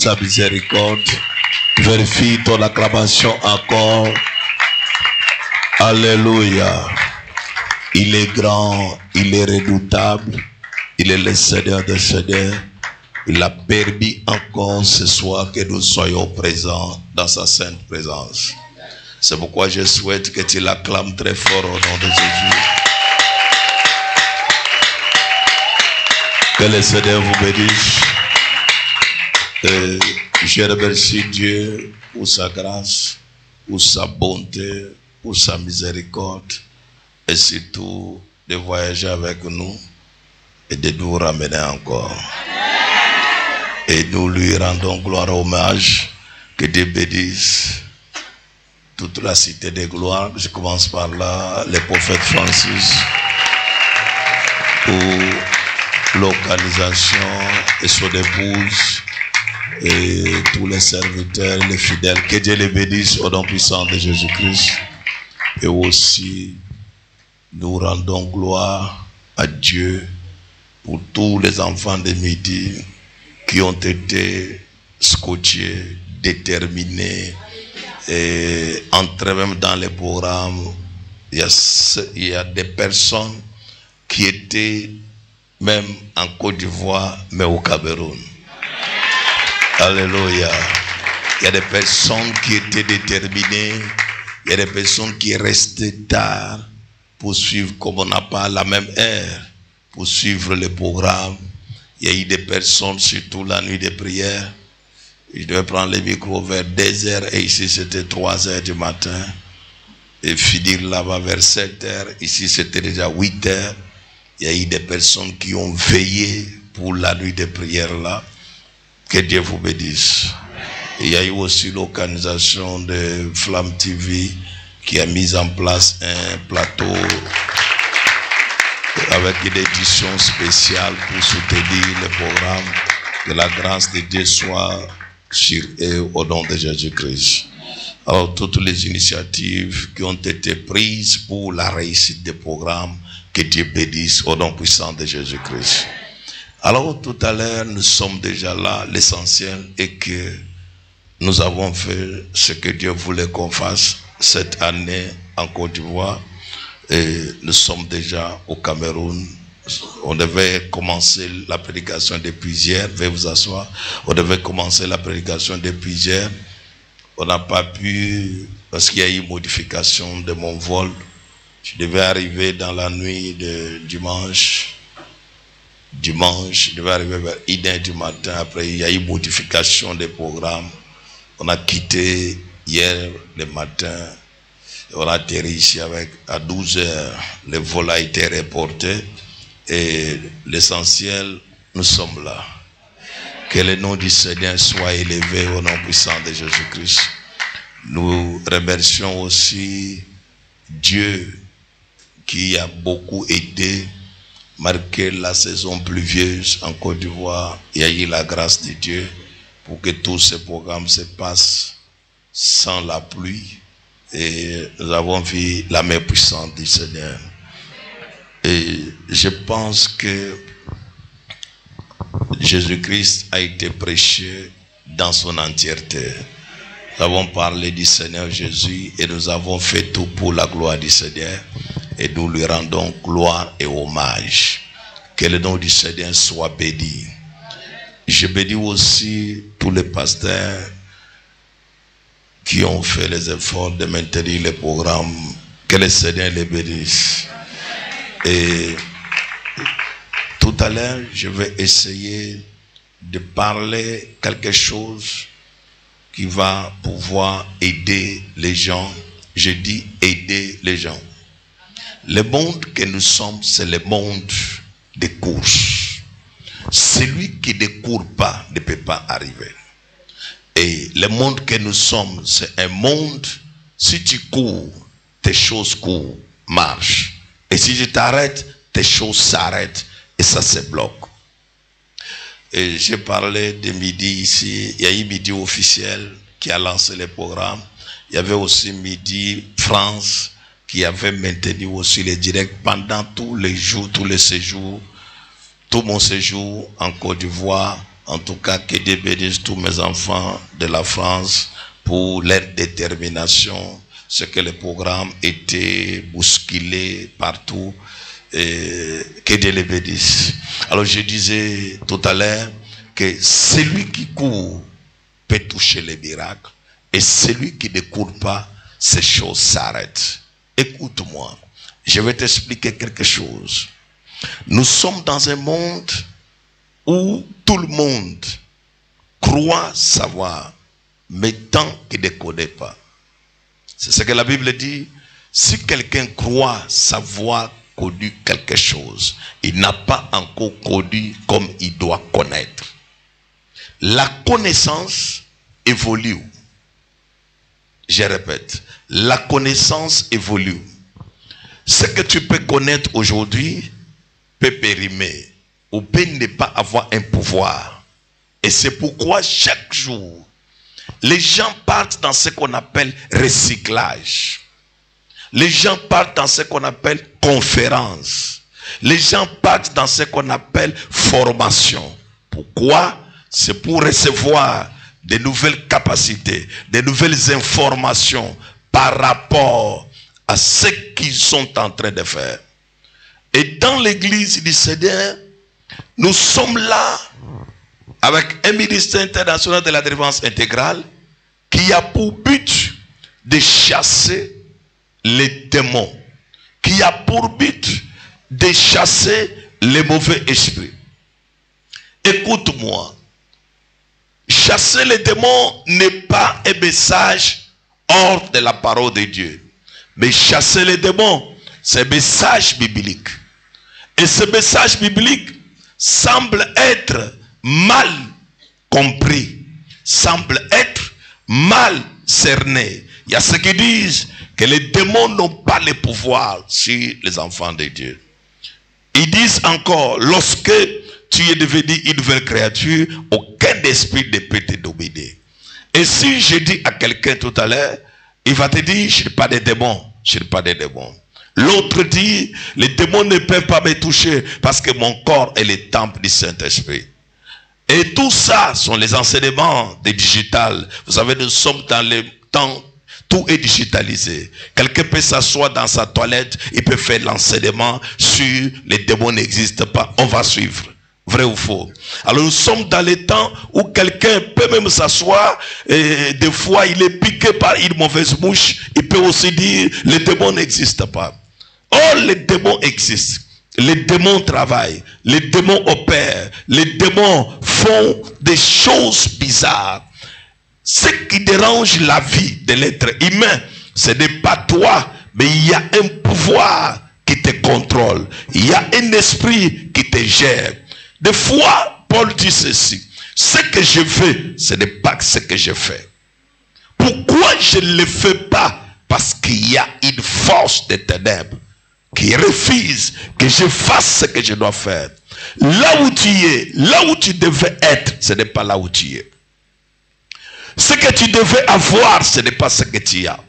sa miséricorde. Vérifie ton acclamation encore. Alléluia. Il est grand, il est redoutable, il est le Seigneur des Seigneurs. Il a permis encore ce soir que nous soyons présents dans sa sainte présence. C'est pourquoi je souhaite que tu l'acclames très fort au nom de Jésus. Que le Seigneur vous bénisse. Et je remercie Dieu pour sa grâce, pour sa bonté, pour sa miséricorde. Et surtout de voyager avec nous et de nous ramener encore. Et nous lui rendons gloire et hommage. Que Dieu bénisse toute la cité de gloire. Je commence par là, le prophète Francis, pour l'organisation et son épouse et tous les serviteurs, les fidèles. Que Dieu les bénisse au nom puissant de Jésus-Christ. Et aussi, nous rendons gloire à Dieu pour tous les enfants de midi qui ont été scotchés, déterminés et entrés même dans les programmes. Il y a des personnes qui étaient même en Côte d'Ivoire, mais au Cameroun. Alléluia. Il y a des personnes qui étaient déterminées. Il y a des personnes qui restaient tard pour suivre, comme on n'a pas la même heure, pour suivre le programme. Il y a eu des personnes, surtout la nuit de prière. Je devais prendre le micro vers 2h et ici c'était 3h du matin. Et finir là-bas vers 7h. Ici c'était déjà 8h. Il y a eu des personnes qui ont veillé pour la nuit de prière là. Que Dieu vous bénisse. Et il y a eu aussi l'organisation de Flamme TV qui a mis en place un plateau avec une édition spéciale pour soutenir le programme. Que la grâce de Dieu soit sur eux au nom de Jésus-Christ. Alors toutes les initiatives qui ont été prises pour la réussite des programmes, que Dieu bénisse au nom puissant de Jésus-Christ. Alors tout à l'heure nous sommes déjà là, l'essentiel est que nous avons fait ce que Dieu voulait qu'on fasse cette année en Côte d'Ivoire. Et nous sommes déjà au Cameroun. On devait commencer la prédication depuis hier. Veuillez vous asseoir. On devait commencer la prédication depuis hier. On n'a pas pu parce qu'il y a eu modification de mon vol. Je devais arriver dans la nuit de dimanche. Je devais arriver vers 1h du matin. Après, il y a eu modification des programmes. On a quitté hier le matin. On a atterri ici à 12h. Le vol a été reporté. Et l'essentiel, nous sommes là. Que le nom du Seigneur soit élevé au nom puissant de Jésus-Christ. Nous remercions aussi Dieu qui a beaucoup aidé, marqué la saison pluvieuse en Côte d'Ivoire. Il y a eu la grâce de Dieu pour que tous ces programmes se passent sans la pluie. Et nous avons vu la main puissante du Seigneur. Et je pense que Jésus-Christ a été prêché dans son entièreté. Nous avons parlé du Seigneur Jésus et nous avons fait tout pour la gloire du Seigneur. Et nous lui rendons gloire et hommage. Que le nom du Seigneur soit béni. Je bénis aussi tous les pasteurs qui ont fait les efforts de maintenir le programme. Que le Seigneur les bénisse. Et tout à l'heure, je vais essayer de parler quelque chose qui va pouvoir aider les gens. Je dis aider les gens. Le monde que nous sommes, c'est le monde des courses. Celui qui ne court pas ne peut pas arriver. Et le monde que nous sommes, c'est un monde, si tu cours, tes choses courent, marchent. Et si tu t'arrêtes, tes choses s'arrêtent et ça se bloque. Et j'ai parlé de midi ici, il y a eu midi officiel qui a lancé le programme. Il y avait aussi midi France qui avait maintenu aussi les directs pendant tous les jours, tous les séjours. Tout mon séjour en Côte d'Ivoire, En tout cas, que Dieu bénisse tous mes enfants de la France pour leur détermination. Ce que le programme était bousculé partout. Et que Dieu les bénisse. Alors je disais tout à l'heure que celui qui court peut toucher les miracles. Et celui qui ne court pas, ces choses s'arrêtent. Écoute-moi, je vais t'expliquer quelque chose. Nous sommes dans un monde où tout le monde croit savoir, mais tant qu'il ne connaît pas. C'est ce que la Bible dit. Si quelqu'un croit savoir connu quelque chose, il n'a pas encore connu comme il doit connaître. La connaissance évolue. Je répète, la connaissance évolue. Ce que tu peux connaître aujourd'hui peut périmer ou peut ne pas avoir un pouvoir. Et c'est pourquoi chaque jour, les gens partent dans ce qu'on appelle recyclage. Les gens partent dans ce qu'on appelle conférence. Les gens partent dans ce qu'on appelle formation. Pourquoi? C'est pour recevoir de nouvelles capacités, de nouvelles informations par rapport à ce qu'ils sont en train de faire. Et dans l'église du Seigneur, nous sommes là avec un ministère international de la délivrance intégrale qui a pour but de chasser les démons, qui a pour but de chasser les mauvais esprits. Écoute-moi, chasser les démons n'est pas un message hors de la parole de Dieu. Mais chasser les démons, c'est un message biblique. Et ce message biblique semble être mal compris, semble être mal cerné. Il y a ceux qui disent que les démons n'ont pas le pouvoir sur les enfants de Dieu. Ils disent encore, lorsque tu es devenu une nouvelle créature, aucun esprit ne peut te dominer. Et si je dis à quelqu'un tout à l'heure, il va te dire, je n'ai pas de démons, je n'ai pas de démons. L'autre dit, les démons ne peuvent pas me toucher parce que mon corps est le temple du Saint-Esprit. Et tout ça sont les enseignements des digital. Vous savez, nous sommes dans le temps, tout est digitalisé. Quelqu'un peut s'asseoir dans sa toilette, il peut faire l'enseignement sur les démons n'existent pas. On va suivre. Vrai ou faux? Alors nous sommes dans les temps où quelqu'un peut même s'asseoir et des fois il est piqué par une mauvaise mouche. Il peut aussi dire les démons n'existent pas. Oh, les démons existent. Les démons travaillent. Les démons opèrent. Les démons font des choses bizarres. Ce qui dérange la vie de l'être humain, ce n'est pas toi, mais il y a un pouvoir qui te contrôle. Il y a un esprit qui te gère. Des fois, Paul dit ceci. Ce que je fais, ce n'est pas ce que je fais. Pourquoi je ne le fais pas? Parce qu'il y a une force des ténèbres qui refuse que je fasse ce que je dois faire. Là où tu es, là où tu devais être, ce n'est pas là où tu es. Ce que tu devais avoir, ce n'est pas ce que tu as.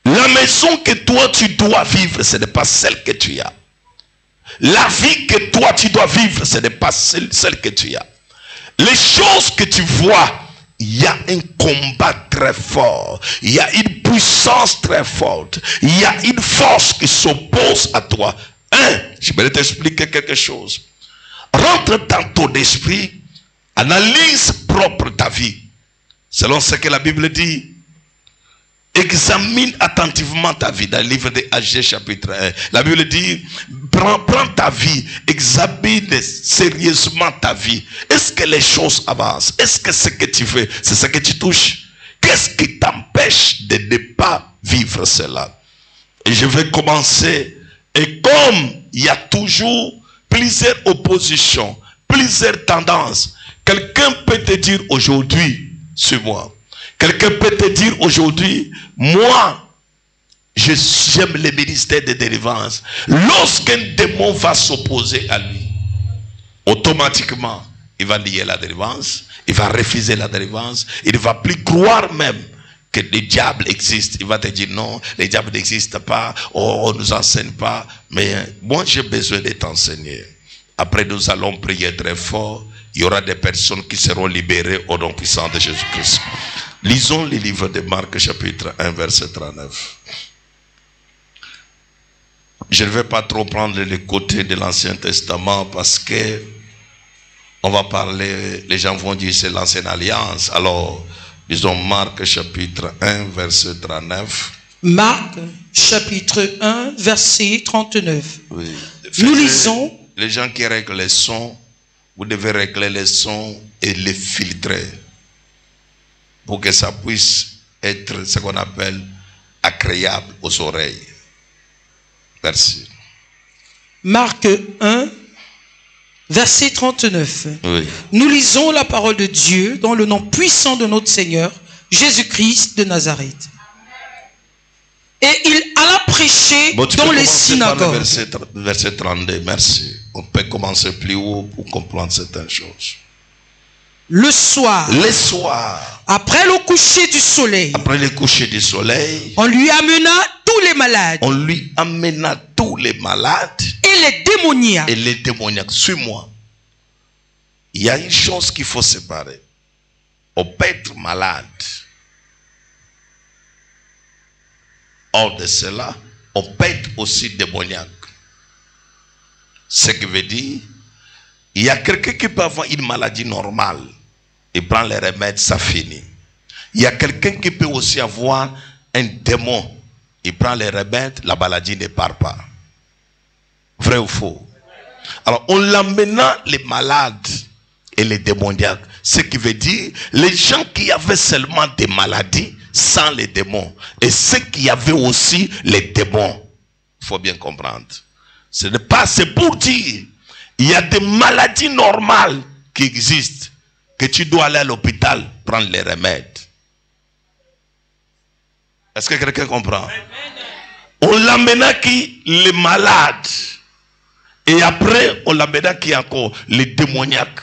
La maison que toi tu dois vivre, ce n'est pas celle que tu as. La vie que toi tu dois vivre, ce n'est pas celle que tu as. Les choses que tu vois, il y a un combat très fort. Il y a une puissance très forte. Il y a une force qui s'oppose à toi. Je vais t'expliquer quelque chose. Rentre dans ton esprit, analyse propre ta vie. Selon ce que la Bible dit, examine attentivement ta vie. Dans le livre de Agé chapitre 1, la Bible dit, prends ta vie, examine sérieusement ta vie. Est-ce que les choses avancent? Est-ce que ce que tu fais, c'est ce que tu touches? Qu'est-ce qui t'empêche de ne pas vivre cela? Et je vais commencer. Et comme il y a toujours plusieurs oppositions, plusieurs tendances, quelqu'un peut te dire aujourd'hui, suis-moi. Quelqu'un peut te dire aujourd'hui, moi, j'aime le ministère de délivrance. Lorsqu'un démon va s'opposer à lui, automatiquement, il va nier la délivrance, il va refuser la délivrance, il ne va plus croire même que le diable existe. Il va te dire non, le diable n'existe pas, on ne nous enseigne pas. Mais moi, j'ai besoin de t'enseigner. Après, nous allons prier très fort il y aura des personnes qui seront libérées au nom puissant de Jésus-Christ. Lisons le livre de Marc chapitre 1 verset 39. Je ne vais pas trop prendre le côté de l'Ancien Testament parce que on va parler, les gens vont dire c'est l'Ancienne Alliance. Alors, disons Marc chapitre 1 verset 39. Marc chapitre 1 verset 39. Oui. Nous lisons. Les gens qui règlent les sons, vous devez régler les sons et les filtrer pour que ça puisse être ce qu'on appelle agréable aux oreilles. Merci. Marc 1 verset 39. Oui. Nous lisons la parole de Dieu dans le nom puissant de notre Seigneur Jésus-Christ de Nazareth. Et il alla prêcher dans les synagogues. Verset 32, merci. On peut commencer plus haut pour comprendre certaines choses. Le soir, après le coucher du soleil, on lui amena tous les malades. Et les démoniaques. Suis-moi. Il y a une chose qu'il faut séparer. On peut être malade. Hors de cela, on peut être aussi démoniaque. Ce qui veut dire, il y a quelqu'un qui peut avoir une maladie normale. Il prend les remèdes, ça finit. Il y a quelqu'un qui peut aussi avoir un démon. Il prend les remèdes, la maladie ne part pas. Vrai ou faux? Alors, on l'emmena les malades et les démoniaques. Ce qui veut dire, les gens qui avaient seulement des maladies sans les démons. Et ceux qui avaient aussi les démons. Il faut bien comprendre. Ce n'est pas, c'est pour dire, il y a des maladies normales qui existent, que tu dois aller à l'hôpital prendre les remèdes. Est-ce que quelqu'un comprend? On l'amena qui? Les malades. Et après, on l'amena qui encore? Les démoniaques.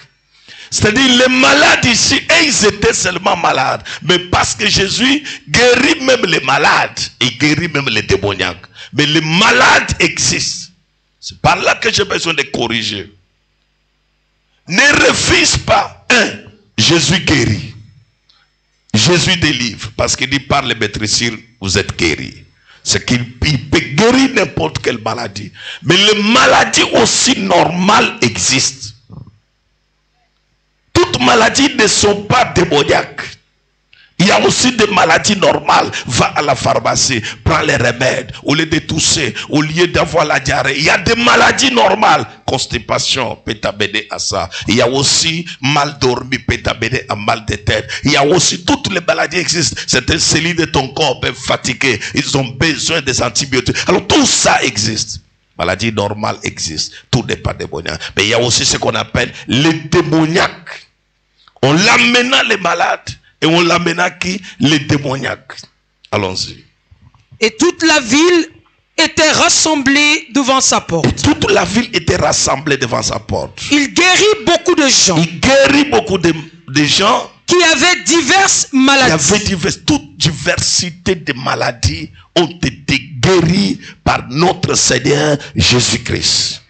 C'est-à-dire, les malades ici, ils étaient seulement malades. Mais parce que Jésus guérit même les malades, et guérit même les démoniaques. Mais les malades existent. C'est par là que j'ai besoin de corriger. Ne refuse pas. Jésus guérit. Jésus délivre. Parce qu'il dit par les maîtrisures, vous êtes guéris. C'est qu'il peut guérir n'importe quelle maladie. Mais les maladies aussi normales existent. Toutes maladies ne sont pas démoniaques. Il y a aussi des maladies normales. Va à la pharmacie, prends les remèdes. Au lieu de tousser, au lieu d'avoir la diarrhée. Il y a des maladies normales. Constipation peut t'amener à ça. Il y a aussi mal dormi peut t'amener à mal de tête. Il y a aussi toutes les maladies existent. Certaines cellules de ton corps peuvent fatiguer. Ils ont besoin des antibiotiques. Alors tout ça existe. Maladie normale existe. Tout n'est pas démoniaque. Mais il y a aussi ce qu'on appelle les démoniaques. On l'amena les malades. Et on l'amena qui? Les démoniaques. Allons-y. Et toute la ville était rassemblée devant sa porte. Et toute la ville était rassemblée devant sa porte. Il guérit beaucoup de gens. Il guérit beaucoup de gens qui avaient diverses maladies. Toute diversité de maladies ont été guéries par notre Seigneur Jésus-Christ.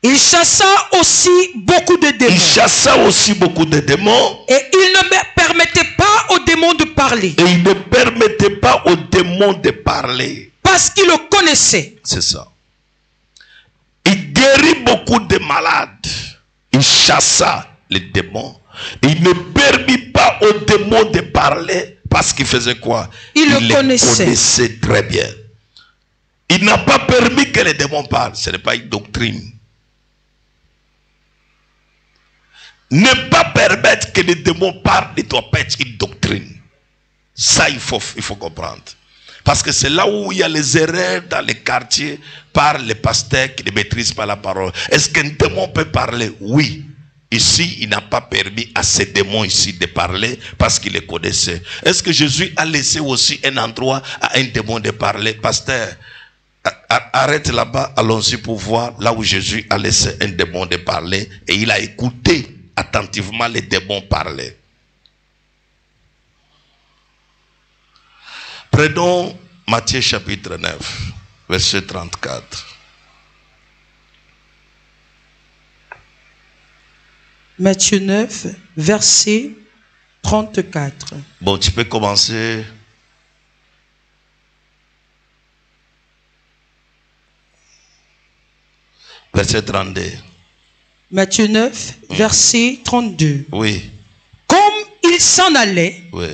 Il chassa aussi beaucoup de démons. Et il ne permettait pas aux démons de parler. Parce qu'il le connaissait. C'est ça. Il guérit beaucoup de malades. Il chassa les démons. Il ne permit pas aux démons de parler. Parce qu'il faisait quoi? Il le connaissait très bien. Il n'a pas permis que les démons parlent. Ce n'est pas une doctrine. Ne pas permettre que les démons parlent ne doit pas être une doctrine. Ça, il faut comprendre. Parce que c'est là où il y a les erreurs dans les quartiers par les pasteurs qui ne maîtrisent pas la parole. Est-ce qu'un démon peut parler? Oui. Ici, il n'a pas permis à ces démons ici de parler parce qu'il les connaissait. Est-ce que Jésus a laissé aussi un endroit à un démon de parler? Pasteur, arrête là-bas, allons-y pour voir là où Jésus a laissé un démon de parler et il a écouté attentivement les démons parler. Prenons Matthieu chapitre 9, verset 34. Matthieu 9, verset 34. Bon, tu peux commencer. Verset 32. Matthieu 9, verset 32. Oui. Comme il s'en allait, Oui.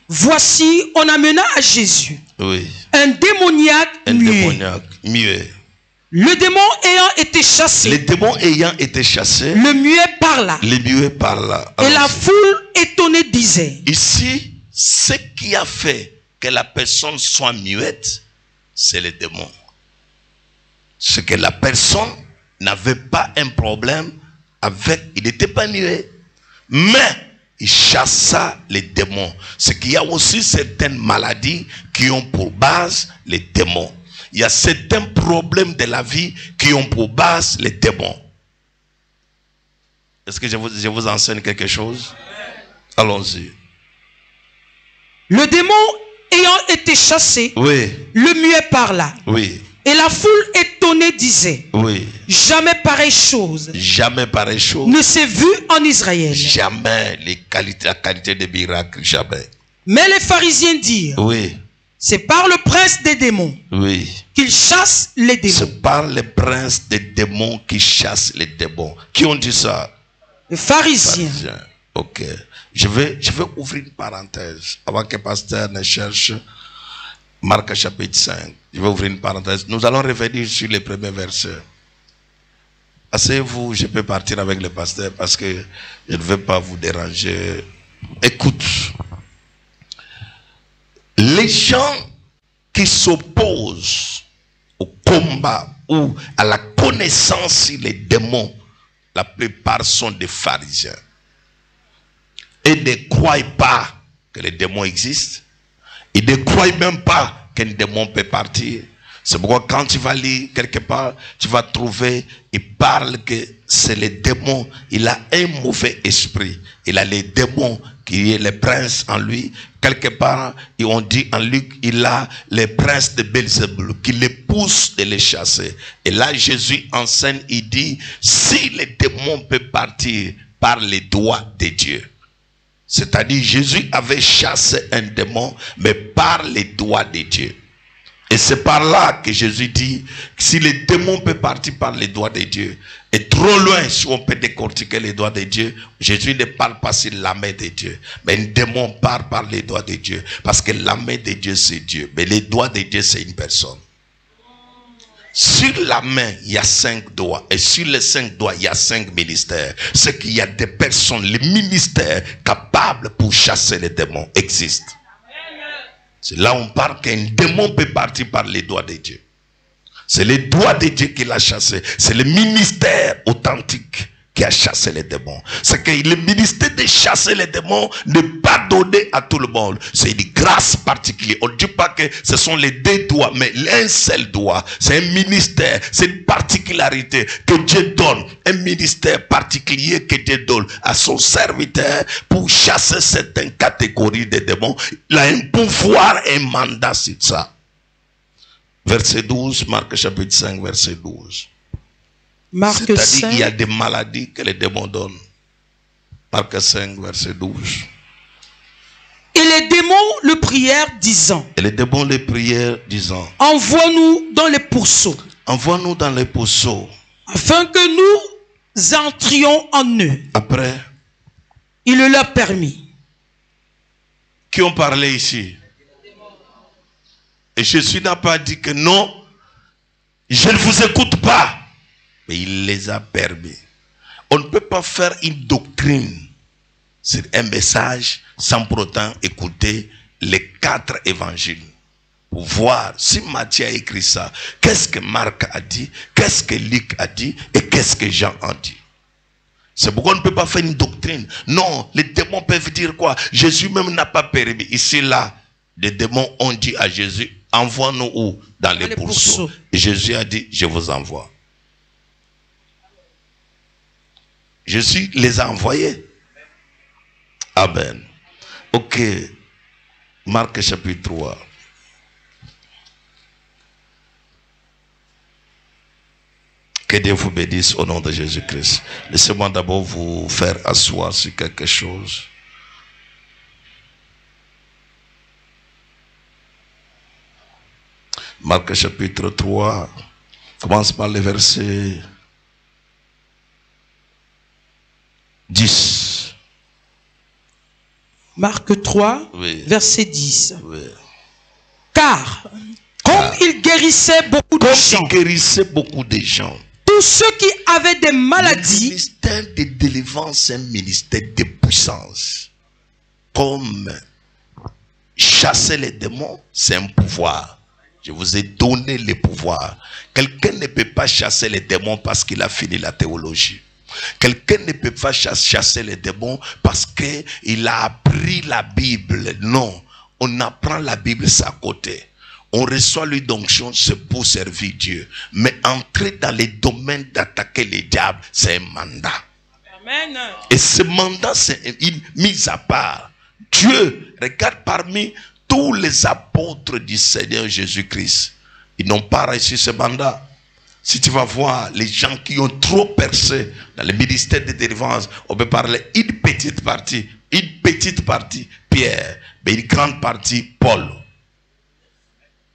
voici, on amena à Jésus Oui. un démoniaque muet. Le démon ayant été chassé, le muet parla. Le muet parla. Et la foule étonnée disait. Ici, ce qui a fait que la personne soit muette, c'est le démon. C'est que la personne n'avait pas un problème avec, il n'était pas muet, mais il chassa les démons. C'est qu'il y a aussi certaines maladies qui ont pour base les démons. Il y a certains problèmes de la vie qui ont pour base les démons. Est-ce que je vous enseigne quelque chose? Allons-y. Le démon ayant été chassé, oui. Le muet parla. Oui. Et la foule étonnée disait. Oui. Jamais pareille chose. Jamais pareille chose. Ne s'est vue en Israël. Jamais la qualité des miracles, jamais. Mais les pharisiens dirent. Oui. C'est par le prince des démons. Oui. Qu'il chasse les démons. C'est par le prince des démons qui chasse les démons. Qui ont dit ça? Les pharisiens. Ok. Je vais ouvrir une parenthèse avant que le pasteur ne cherche Marc chapitre 5. Je vais ouvrir une parenthèse. Nous allons revenir sur les premiers versets. Asseyez-vous, je peux partir avec le pasteur parce que je ne veux pas vous déranger. Écoute. Les gens qui s'opposent au combat ou à la connaissance sur les démons, la plupart sont des pharisiens. Et ne croient pas que les démons existent. Ils ne croient même pas qu'un démon peut partir. C'est pourquoi quand tu vas lire quelque part, tu vas trouver, il parle que c'est le démon. Il a un mauvais esprit. Il a les démons qui est le prince en lui. Quelque part, on dit en Luc, il a le prince de Belzébuth qui les pousse de les chasser. Et là, Jésus enseigne, il dit, si le démon peut partir par les doigts de Dieu. C'est-à-dire, Jésus avait chassé un démon, mais par les doigts de Dieu. Et c'est par là que Jésus dit, si le démon peut partir par les doigts de Dieu, et trop loin, si on peut décortiquer les doigts de Dieu, Jésus ne parle pas sur la main de Dieu. Mais un démon part par les doigts de Dieu. Parce que la main de Dieu, c'est Dieu. Mais les doigts de Dieu, c'est une personne. Sur la main, il y a 5 doigts. Et sur les 5 doigts, il y a 5 ministères. C'est qu'il y a des personnes, les ministères capables pour chasser les démons existent. C'est là où on parle qu'un démon peut partir par les doigts de Dieu. C'est les doigts de Dieu qui l'a chassé. C'est le ministère authentique qui a chassé les démons. C'est que le ministère de chasser les démons n'est pas donné à tout le monde. C'est une grâce particulière. On ne dit pas que ce sont les 2 doigts, mais un seul doigt. C'est un ministère, c'est une particularité que Dieu donne. Un ministère particulier que Dieu donne à son serviteur pour chasser certaines catégories de démons. Il a un pouvoir, un mandat sur ça. Verset 12, Marc chapitre 5, verset 12. C'est-à-dire qu'il y a des maladies que les démons donnent. Marc 5, verset 12. Et les démons le prièrent disant. Envoie-nous dans les pourceaux. Envoie-nous dans les pourceaux. Afin que nous entrions en eux. Après. Il le leur permit. Qui ont parlé ici? Et Jésus n'a pas dit que non, je ne vous écoute pas. Mais il les a permis. On ne peut pas faire une doctrine sur un message sans pour autant écouter les 4 évangiles. Pour voir si Matthieu a écrit ça, qu'est-ce que Marc a dit, qu'est-ce que Luc a dit et qu'est-ce que Jean a dit. C'est pourquoi on ne peut pas faire une doctrine. Non, les démons peuvent dire quoi? Jésus même n'a pas permis. Ici, là, les démons ont dit à Jésus, envoie-nous où? Dans les pourceaux. Et Jésus a dit, je vous envoie. Jésus les a envoyés. Amen. Ok. Marc chapitre 3. Que Dieu vous bénisse au nom de Jésus-Christ. Laissez-moi d'abord vous faire asseoir sur quelque chose. Marc chapitre 3, commence par le verset 10. Marc 3, oui. Verset 10. Oui. Car, comme il guérissait beaucoup de gens, tous ceux qui avaient des maladies, le ministère de délivrance, c'est un ministère de puissance. Comme chasser les démons, c'est un pouvoir. Je vous ai donné le pouvoir. Quelqu'un ne peut pas chasser les démons parce qu'il a fini la théologie. Quelqu'un ne peut pas chasser les démons parce qu'il a appris la Bible. Non, on apprend la Bible, c'est à côté. On reçoit l'onction, c'est pour servir Dieu. Mais entrer dans les domaines d'attaquer les diables, c'est un mandat. Amen. Et ce mandat, c'est une mise à part. Dieu, regarde parmi tous les apôtres du Seigneur Jésus-Christ, ils n'ont pas reçu ce mandat. Si tu vas voir les gens qui ont trop percé dans le ministère de délivrance, on peut parler une petite partie, Pierre, mais une grande partie, Paul.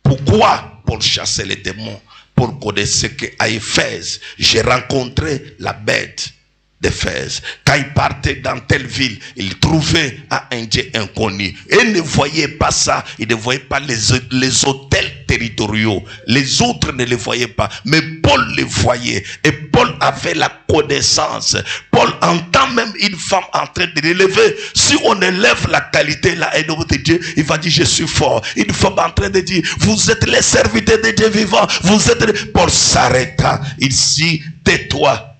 Pourquoi? Pour chasser les démons, pour connaître qu'à Éphèse, j'ai rencontré la bête d'Éphèse. Quand il partait dans telle ville, il trouvait un Dieu inconnu. Et il ne voyait pas ça. Il ne voyait pas les hôtels territoriaux. Les autres ne les voyaient pas. Mais Paul les voyait. Et Paul avait la connaissance. Paul entend même une femme en train de l'élever. Si on élève la qualité, la haine de Dieu, il va dire je suis fort. Une femme en train de dire vous êtes les serviteurs de Dieu vivant. Vous êtes... Paul s'arrêta. Il dit tais-toi,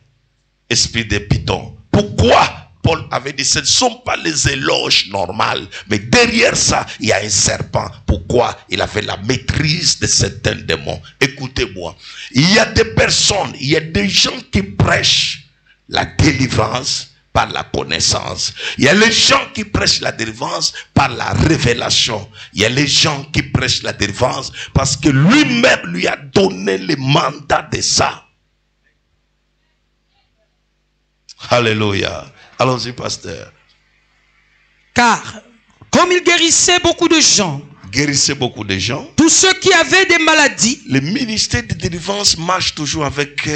esprit de Python. Pourquoi Paul avait dit ce ne sont pas les éloges normales, mais derrière ça il y a un serpent. Pourquoi? Il avait la maîtrise de certains démons. Écoutez-moi, il y a des personnes, il y a des gens qui prêchent la délivrance par la connaissance. Il y a les gens qui prêchent la délivrance par la révélation. Il y a les gens qui prêchent la délivrance parce que lui-même lui a donné le mandat de ça. Alléluia. Allons-y, pasteur. Car, comme il guérissait beaucoup de gens, tous ceux qui avaient des maladies, le ministère de délivrance marche toujours avec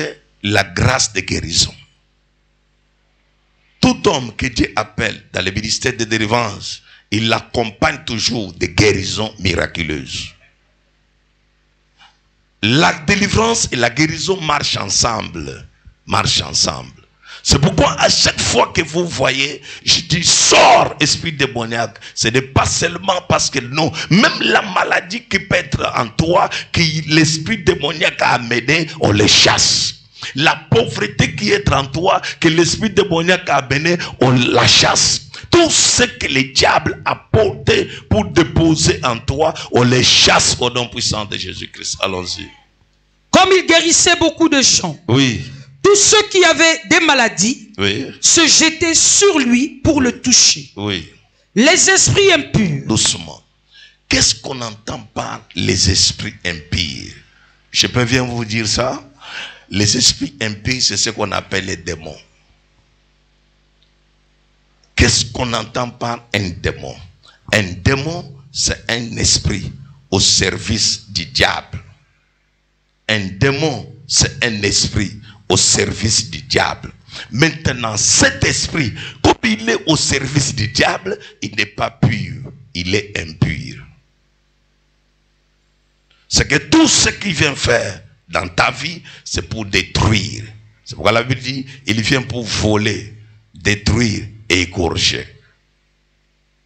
la grâce de guérison. Tout homme que Dieu appelle dans le ministère de délivrance, il l'accompagne toujours de guérisons miraculeuses. La délivrance et la guérison marchent ensemble. C'est pourquoi à chaque fois que vous voyez, je dis sors esprit démoniaque. Ce n'est pas seulement parce que non, même la maladie qui peut être en toi, que l'esprit démoniaque a amené, on les chasse. La pauvreté qui est en toi, que l'esprit démoniaque a amené, on la chasse. Tout ce que le diable a porté pour déposer en toi, on les chasse au nom puissant de Jésus-Christ. Allons-y. Comme il guérissait beaucoup de gens. Oui. Tous ceux qui avaient des maladies, oui, se jetaient sur lui pour le toucher. Oui. Les esprits impurs. Doucement. Qu'est-ce qu'on entend par les esprits impurs? Je peux bien vous dire ça. Les esprits impurs, c'est ce qu'on appelle les démons. Qu'est-ce qu'on entend par un démon? Un démon, c'est un esprit au service du diable. Un démon, c'est un esprit au service du diable. Maintenant, cet esprit, comme il est au service du diable, il n'est pas pur, il est impur. C'est que tout ce qu'il vient faire dans ta vie, c'est pour détruire. C'est pourquoi la Bible dit, il vient pour voler, détruire et égorger.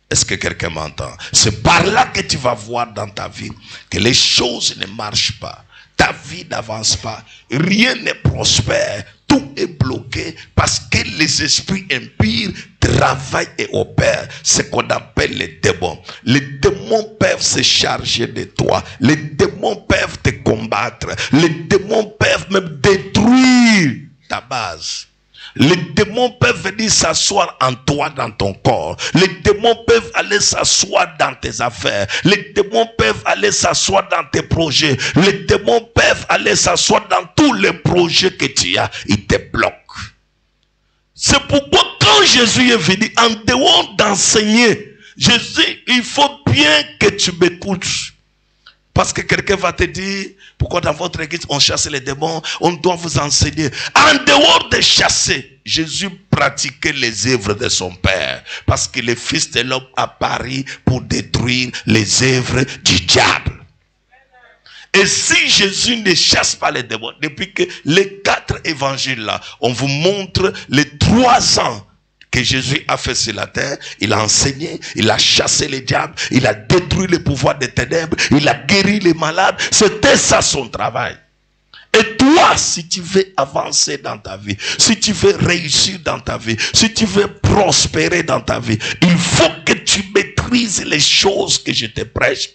Est-ce que quelqu'un m'entend? C'est par là que tu vas voir dans ta vie que les choses ne marchent pas. Ta vie n'avance pas. Rien ne prospère. Tout est bloqué parce que les esprits impurs travaillent et opèrent. Ce qu'on appelle les démons. Les démons peuvent se charger de toi. Les démons peuvent te combattre. Les démons peuvent même détruire ta base. Les démons peuvent venir s'asseoir en toi, dans ton corps. Les démons peuvent aller s'asseoir dans tes affaires. Les démons peuvent aller s'asseoir dans tes projets. Les démons peuvent aller s'asseoir dans tous les projets que tu as. Ils te bloquent. C'est pourquoi quand Jésus est venu, en dehors d'enseigner, Jésus, il faut bien que tu m'écoutes. Parce que quelqu'un va te dire, pourquoi dans votre église on chasse les démons, on doit vous enseigner. En dehors de chasser, Jésus pratiquait les œuvres de son Père. Parce que le Fils de l'homme apparut pour détruire les œuvres du diable. Et si Jésus ne chasse pas les démons, depuis que les 4 évangiles là, on vous montre les 3 ans que Jésus a fait sur la terre, il a enseigné, il a chassé les diables, il a détruit les pouvoirs des ténèbres, il a guéri les malades. C'était ça son travail. Et toi, si tu veux avancer dans ta vie, si tu veux réussir dans ta vie, si tu veux prospérer dans ta vie, il faut que tu maîtrises les choses que je te prêche.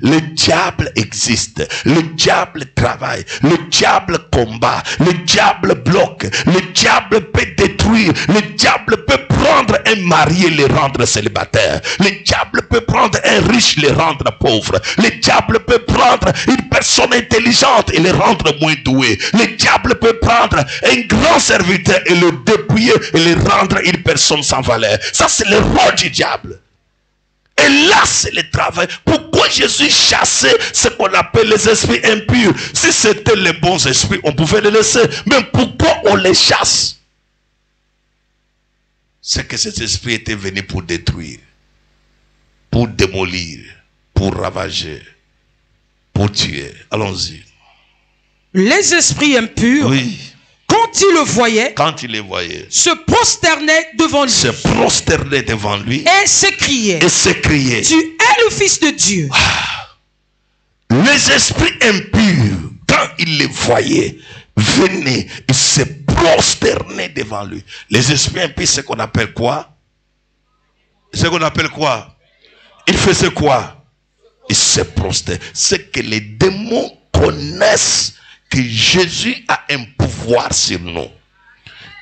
Le diable existe, le diable travaille, le diable combat, le diable bloque, le diable peut détruire, le diable peut prendre un marié et le rendre célibataire, le diable peut prendre un riche et le rendre pauvre, le diable peut prendre une personne intelligente et le rendre moins doué, le diable peut prendre un grand serviteur et le dépouiller et le rendre une personne sans valeur. Ça c'est le rôle du diable. Et là, c'est le travail. Pourquoi Jésus chassait ce qu'on appelle les esprits impurs? Si c'était les bons esprits, on pouvait les laisser. Mais pourquoi on les chasse? C'est que cet esprit était venu pour détruire, pour démolir, pour ravager, pour tuer. Allons-y. Les esprits impurs, oui, quand il les voyait, se prosternaient devant lui. Et s'écriaient. Tu es le Fils de Dieu. Les esprits impurs, quand il les voyait, venaient, ils se prosternaient devant lui. Les esprits impurs, c'est ce qu'on appelle quoi? C'est ce qu'on appelle quoi? Ils faisaient quoi? Ils se prosternaient. C'est que les démons connaissent que Jésus a un pouvoir sur nous.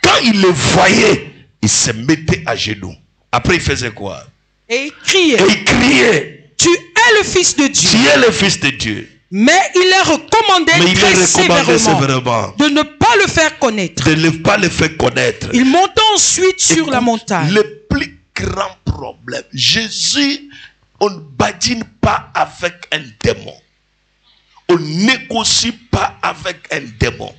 Quand il les voyait, il se mettait à genoux. Après, il faisait quoi? Et il criait. Tu es le Fils de Dieu. Tu es le Fils de Dieu. Mais il est recommandé très sévèrement de ne pas le faire connaître. De ne pas le faire connaître. Il monta ensuite sur la montagne. Le plus grand problème, Jésus, on ne badine pas avec un démon. On ne négocie pas avec un démon.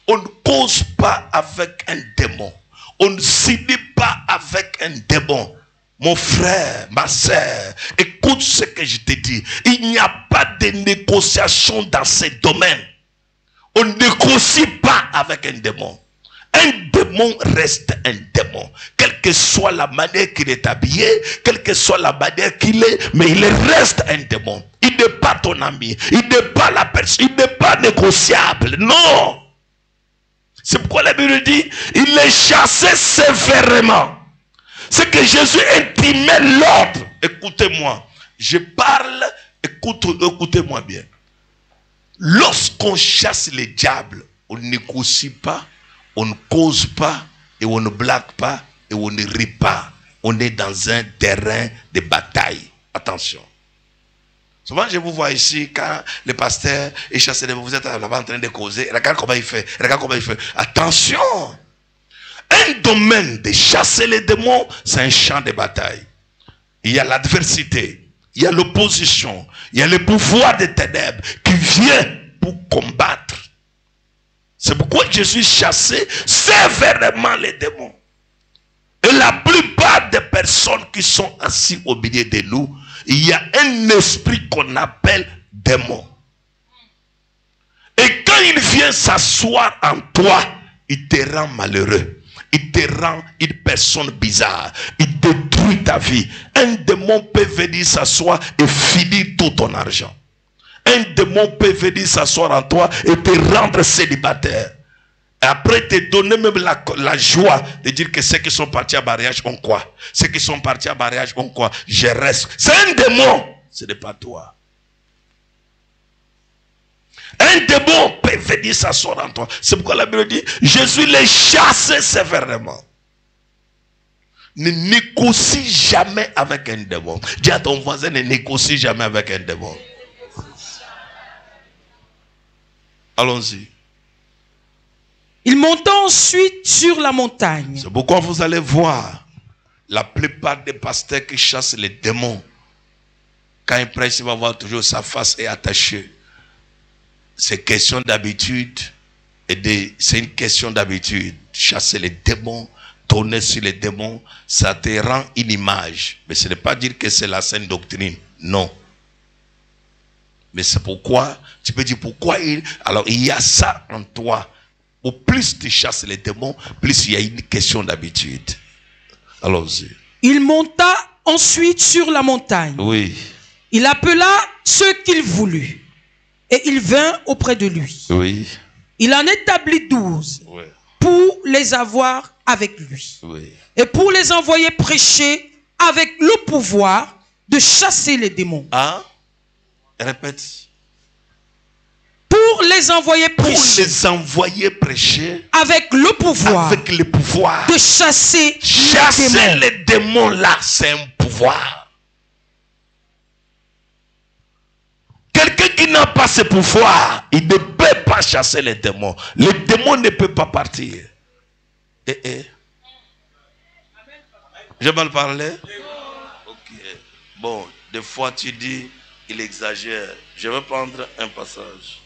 On ne cause pas avec un démon. On ne signe pas avec un démon. Mon frère, ma soeur, écoute ce que je te dis. Il n'y a pas de négociation dans ce domaine. On ne négocie pas avec un démon. Un démon reste un démon. Quelle que soit la manière qu'il est habillé, quelle que soit la manière qu'il est, mais il reste un démon. Il n'est pas ton ami. Il n'est pas la personne. Il n'est pas négociable. Non. C'est pourquoi la Bible dit, il les chassait sévèrement. C'est que Jésus intimait l'ordre. Écoutez-moi. Je parle, écoutez-moi bien. Lorsqu'on chasse les diables, on ne négocie pas, on ne cause pas, et on ne blague pas, et on ne rit pas. On est dans un terrain de bataille. Attention. Souvent, je vous vois ici, quand le pasteur est chassé, vous êtes là-bas en train de causer. Regarde comment il fait. Regarde comment il fait. Attention. Un domaine de chasser les démons, c'est un champ de bataille. Il y a l'adversité. Il y a l'opposition. Il y a le pouvoir des ténèbres qui vient pour combattre. C'est pourquoi Jésus chassait sévèrement les démons. Et la plupart des personnes qui sont assises au milieu de nous, il y a un esprit qu'on appelle démon. Et quand il vient s'asseoir en toi, il te rend malheureux. Il te rend une personne bizarre. Il détruit ta vie. Un démon peut venir s'asseoir et finir tout ton argent. Un démon peut venir s'asseoir en toi et te rendre célibataire. Et après te donner même la joie de dire que ceux qui sont partis à mariage ont quoi? Ceux qui sont partis à mariage ont quoi? Je reste. C'est un démon. Ce n'est pas toi. Un démon peut peut venir s'asseoir en toi. C'est pourquoi la Bible dit, Jésus les chassait sévèrement. Ne négocie jamais avec un démon. Dis à ton voisin, ne négocie jamais avec un démon. Allons-y. Il monta ensuite sur la montagne. C'est pourquoi vous allez voir la plupart des pasteurs qui chassent les démons. Quand il prêche, il va voir toujours sa face est attachée. C'est question d'habitude. C'est une question d'habitude. Chasser les démons, tourner sur les démons, ça te rend une image. Mais ce n'est pas dire que c'est la saine doctrine. Non. Mais c'est pourquoi, tu peux dire pourquoi alors il y a ça en toi. Au plus tu chasses les démons, plus il y a une question d'habitude. Allons-y. Il monta ensuite sur la montagne. Oui. Il appela ceux qu'il voulut. Et il vint auprès de lui. Oui. Il en établit 12. Oui. Pour les avoir avec lui. Oui. Et pour les envoyer prêcher avec le pouvoir de chasser les démons. Hein? Répète. Pour les envoyer prêcher. Pour les envoyer prêcher. Avec le pouvoir. Avec le pouvoir. De chasser les démons. Les démons là, c'est un pouvoir. Quelqu'un qui n'a pas ce pouvoir, il ne peut pas chasser les démons. Les démons ne peuvent pas partir. J'ai mal parlé? Ok. Bon, des fois tu dis, il exagère. Je vais prendre un passage.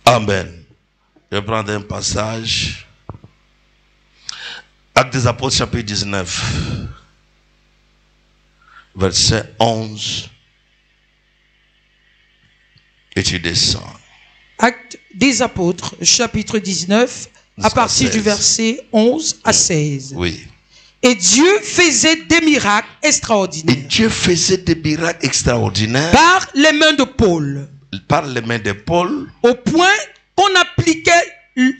Amen. Je vais prendre un passage. Actes des Apôtres, chapitre 19, verset 11. Et tu descends. Actes des Apôtres, chapitre 19, à partir du verset 11 à 16. Oui. Et Dieu faisait des miracles extraordinaires. Et Dieu faisait des miracles extraordinaires. Par les mains de Paul. Par les mains de Paul. Au point qu'on appliquait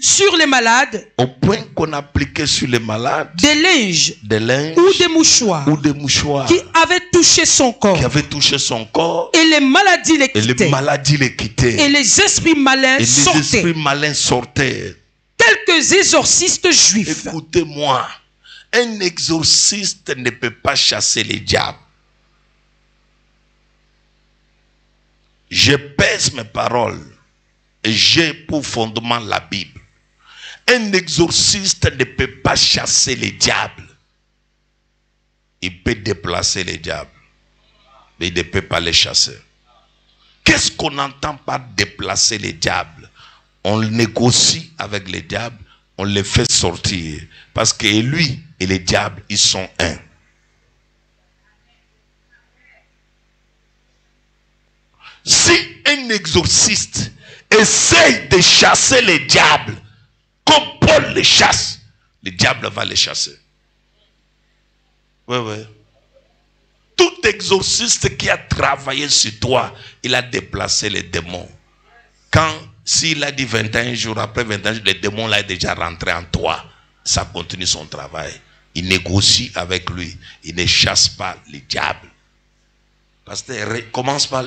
sur les malades. Au point qu'on appliquait sur les malades. Des linges. Des linges. Ou des mouchoirs. Ou des mouchoirs. Qui avaient touché son corps. Qui avaient touché son corps. Et les maladies les quittaient. Et les maladies les quittaient. Et les esprits malins sortaient. Et les esprits malins sortaient. Quelques exorcistes juifs. Écoutez-moi. Un exorciste ne peut pas chasser les diables. Je pèse mes paroles et j'ai pour fondement la Bible. Un exorciste ne peut pas chasser les diables. Il peut déplacer les diables, mais il ne peut pas les chasser. Qu'est-ce qu'on entend par déplacer les diables? On négocie avec les diables, on les fait sortir. Parce que lui et les diables, ils sont un. Si un exorciste essaye de chasser les diables, comme Paul les chasse, le diable va les chasser. Oui, oui. Tout exorciste qui a travaillé sur toi, il a déplacé les démons. S'il a dit 21 jours, après 21 jours, le démon là est déjà rentré en toi. Ça continue son travail. Il négocie avec lui. Il ne chasse pas les diables. Parce que commence par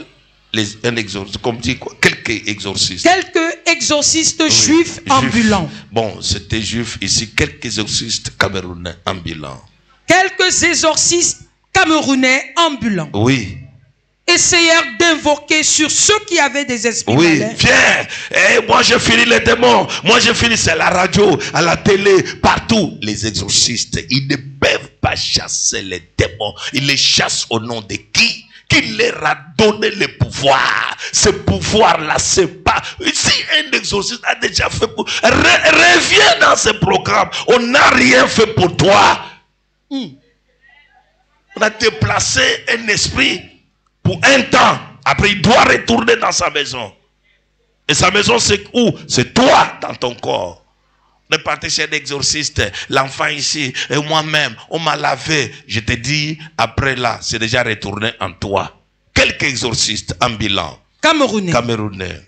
un exorciste. Comme dit quoi? Quelques exorcistes. Quelques exorcistes juifs ambulants. Bon, c'était juif ici. Quelques exorcistes camerounais ambulants. Quelques exorcistes camerounais ambulants. Oui. Essayèrent d'invoquer sur ceux qui avaient des esprits malins. Oui, viens. Moi je finis les démons. Moi je finis, c'est à la radio, à la télé, partout. Les exorcistes, ils ne peuvent pas chasser les démons. Ils les chassent au nom de qui? Qui leur a donné le pouvoir. Ce pouvoir-là, c'est pas... Si un exorciste a déjà fait pour... Reviens dans ce programme. On n'a rien fait pour toi. On a déplacé un esprit pour un temps. Après, il doit retourner dans sa maison. Et sa maison, c'est où? C'est toi dans ton corps. On est parti chez l'exorciste, l'enfant ici, et moi-même, on m'a lavé. Je te dis, après là, c'est déjà retourné en toi. Quelques exorcistes ambulants. Camerounais.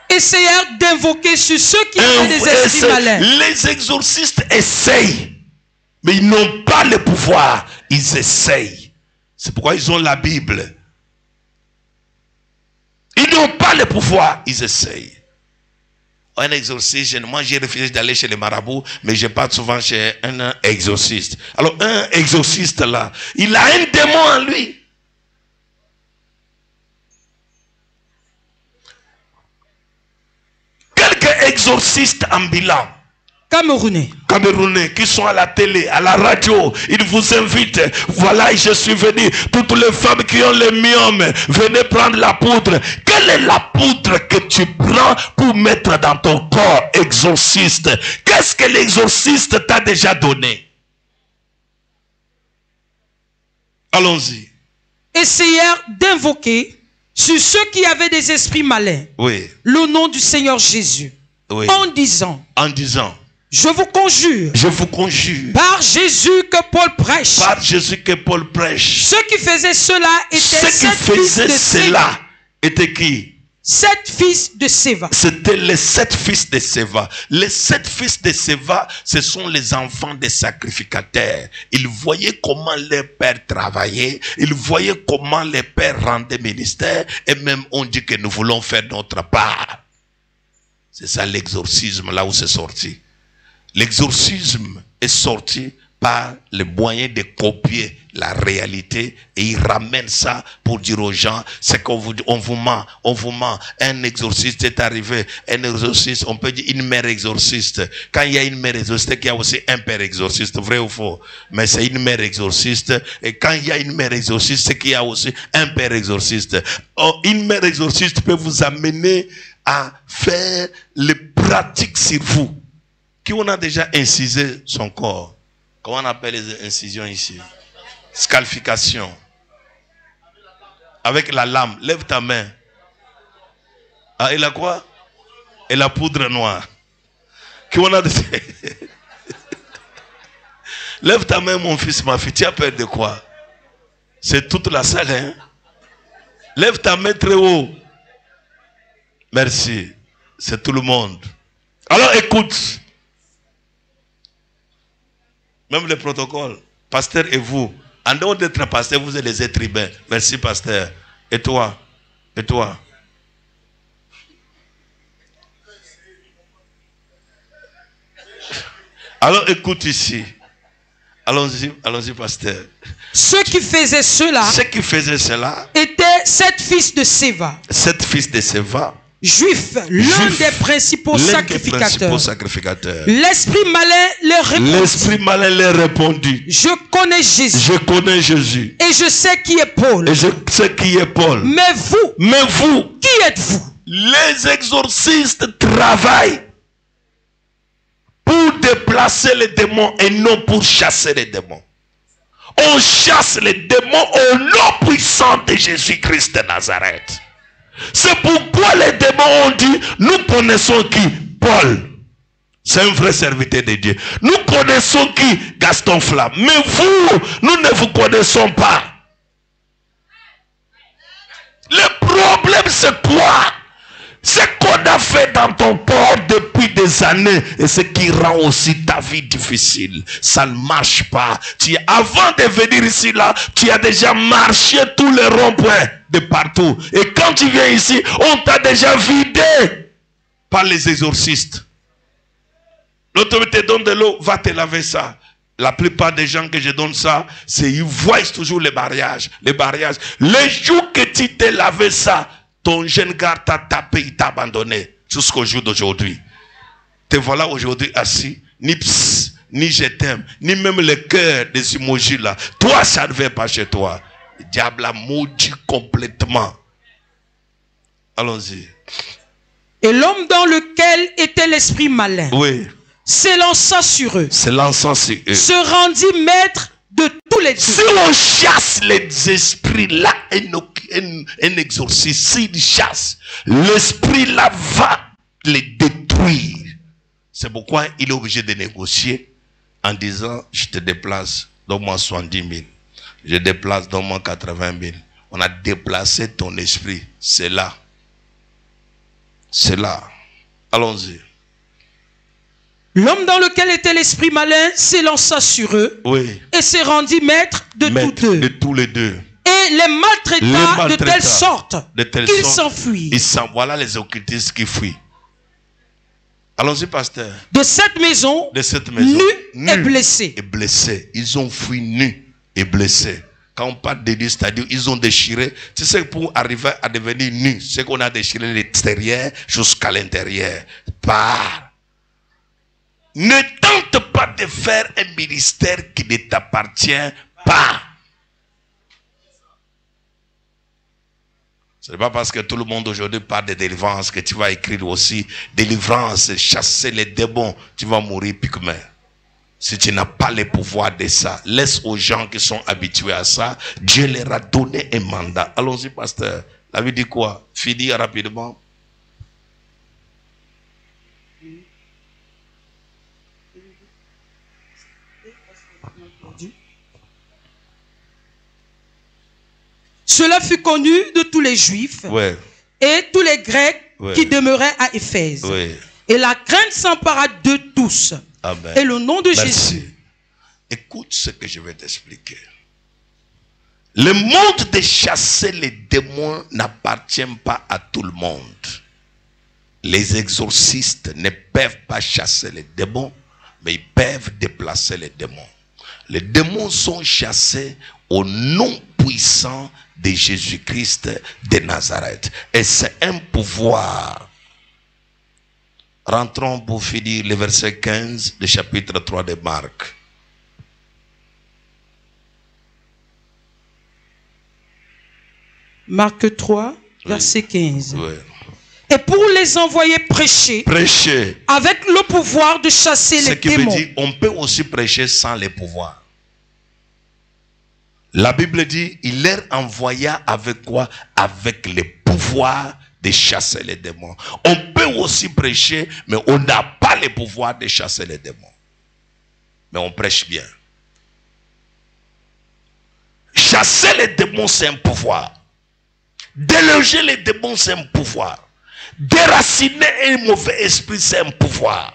Essayèrent d'invoquer sur ceux qui avaient des esprits malins. Les exorcistes essayent Mais ils n'ont pas le pouvoir. Ils essayent. C'est pourquoi ils ont la Bible. Ils n'ont pas le pouvoir. Ils essayent. Un exorciste, moi j'ai refusé d'aller chez les marabouts, mais je pars souvent chez un exorciste. Alors un exorciste là, il a un démon en lui. Quelques exorcistes ambulants. Camerounais qui sont à la télé, à la radio, ils vous invitent. Voilà, je suis venu. Toutes les femmes qui ont le myome, venez prendre la poudre. Quelle est la poudre que tu prends pour mettre dans ton corps, exorciste? Qu'est-ce que l'exorciste t'a déjà donné? Allons-y. Essayèrent d'invoquer sur ceux qui avaient des esprits malins, oui, le nom du Seigneur Jésus, oui, en disant, je vous conjure, par Jésus que Paul prêche. Par Jésus que Paul prêche. Ceux qui faisaient cela étaient qui? 7 fils de Séva. C'était les 7 fils de Séva. Les 7 fils de Séva, ce sont les enfants des sacrificateurs. Ils voyaient comment les pères travaillaient. Ils voyaient comment les pères rendaient ministère. Et même on dit que nous voulons faire notre part. C'est ça l'exorcisme, là où c'est sorti. L'exorcisme est sorti par le moyen de copier la réalité et il ramène ça pour dire aux gens, c'est qu'on vous ment. Un exorciste est arrivé, un exorciste, on peut dire une mère exorciste. Quand il y a une mère exorciste, il y a aussi un père exorciste, vrai ou faux? Mais c'est une mère exorciste. Et quand il y a une mère exorciste, c'est qu'il y a aussi un père exorciste. Oh, une mère exorciste peut vous amener à faire les pratiques sur vous. Qui on a déjà incisé son corps? Comment on appelle les incisions ici? Scarification. Avec la lame. Lève ta main. Ah, et la quoi? Et la poudre noire. Qui on a déjà... Lève ta main, mon fils, ma fille. Tu as peur de quoi? C'est toute la salle, hein? Lève ta main très haut. Merci. C'est tout le monde. Alors écoute. Même le protocole. Pasteur et vous. En dehors d'être pasteur, vous êtes les êtres humains. Merci, pasteur. Et toi? Et toi? Alors écoute ici. Allons-y, pasteur. Ceux qui faisaient cela étaient 7 fils de Séva. 7 fils de Séva. Juifs, l'un des principaux sacrificateurs. L'esprit malin leur répondit. Je connais Jésus. Et je sais qui est Paul. Mais vous, qui êtes-vous? Les exorcistes travaillent pour déplacer les démons et non pour chasser les démons. On chasse les démons au nom puissant de Jésus-Christ de Nazareth. C'est pourquoi les démons ont dit, nous connaissons qui? Paul. C'est un vrai serviteur de Dieu. Nous connaissons qui? Gaston Flamme. Mais vous, nous ne vous connaissons pas. Le problème c'est quoi? C'est qu'on a fait dans ton corps depuis des années et ce qui rend aussi ta vie difficile. Ça ne marche pas. Avant de venir ici là, tu as déjà marché tous les ronds-points de partout. Et quand tu viens ici, on t'a déjà vidé par les exorcistes. L'autre te donne de l'eau, va te laver ça. La plupart des gens que je donne ça, c'est ils voient toujours les barrages. Les jours que tu t'es lavé ça, ton jeune gars t'a tapé, il t'a abandonné jusqu'au jour d'aujourd'hui. Te voilà aujourd'hui assis, ni pss, ni je t'aime, ni même le cœur des emojis là. Toi, ça ne va pas chez toi. Le diable a maudit complètement. Allons-y. Et l'homme dans lequel était l'esprit malin, oui, s'élança sur eux. Se rendit maître de tous les dieux. Si on chasse les esprits là, un exorciste, s'il chasse, l'esprit là va les détruire. C'est pourquoi il est obligé de négocier en disant, je te déplace, donne-moi 70 000. Je déplace, donne-moi 80 000. On a déplacé ton esprit. C'est là. C'est là. Allons-y. L'homme dans lequel était l'esprit malin s'élança sur eux et se rendit maître de tous les deux. Et les maltraita de telle sorte qu'ils s'enfuient. Voilà les occultistes qui fuient. Allons-y, pasteur. De cette maison, nus et blessés. Ils ont fui nus et blessés. Quand on parle de nus, c'est-à-dire ils ont déchiré. Tu sais, pour arriver à devenir nus, c'est qu'on a déchiré l'extérieur jusqu'à l'intérieur. Ne tente pas de faire un ministère qui ne t'appartient pas. Ce n'est pas parce que tout le monde aujourd'hui parle de délivrance que tu vas écrire aussi délivrance, chasser les démons, tu vas mourir pygmée. Si tu n'as pas le pouvoir de ça, laisse aux gens qui sont habitués à ça, Dieu leur a donné un mandat. Allons-y, pasteur. La vie dit quoi? Fini rapidement. Cela fut connu de tous les Juifs et tous les Grecs qui demeuraient à Éphèse. Et la crainte s'empara de tous. Amen. Et le nom de Jésus. Écoute ce que je vais t'expliquer. Le monde de chasser les démons n'appartient pas à tout le monde. Les exorcistes ne peuvent pas chasser les démons, mais ils peuvent déplacer les démons. Les démons sont chassés au nom puissant de Jésus-Christ de Nazareth. Et c'est un pouvoir. Rentrons pour finir le verset 15 du chapitre 3 de Marc. Marc 3, verset 15. Et pour les envoyer prêcher, avec le pouvoir de chasser les démons. Ce qui veut dire, on peut aussi prêcher sans les pouvoirs. La Bible dit, il leur envoya avec quoi? Avec le pouvoir de chasser les démons. On peut aussi prêcher, mais on n'a pas le pouvoir de chasser les démons. Mais on prêche bien. Chasser les démons, c'est un pouvoir. Déloger les démons, c'est un pouvoir. Déraciner un mauvais esprit, c'est un pouvoir.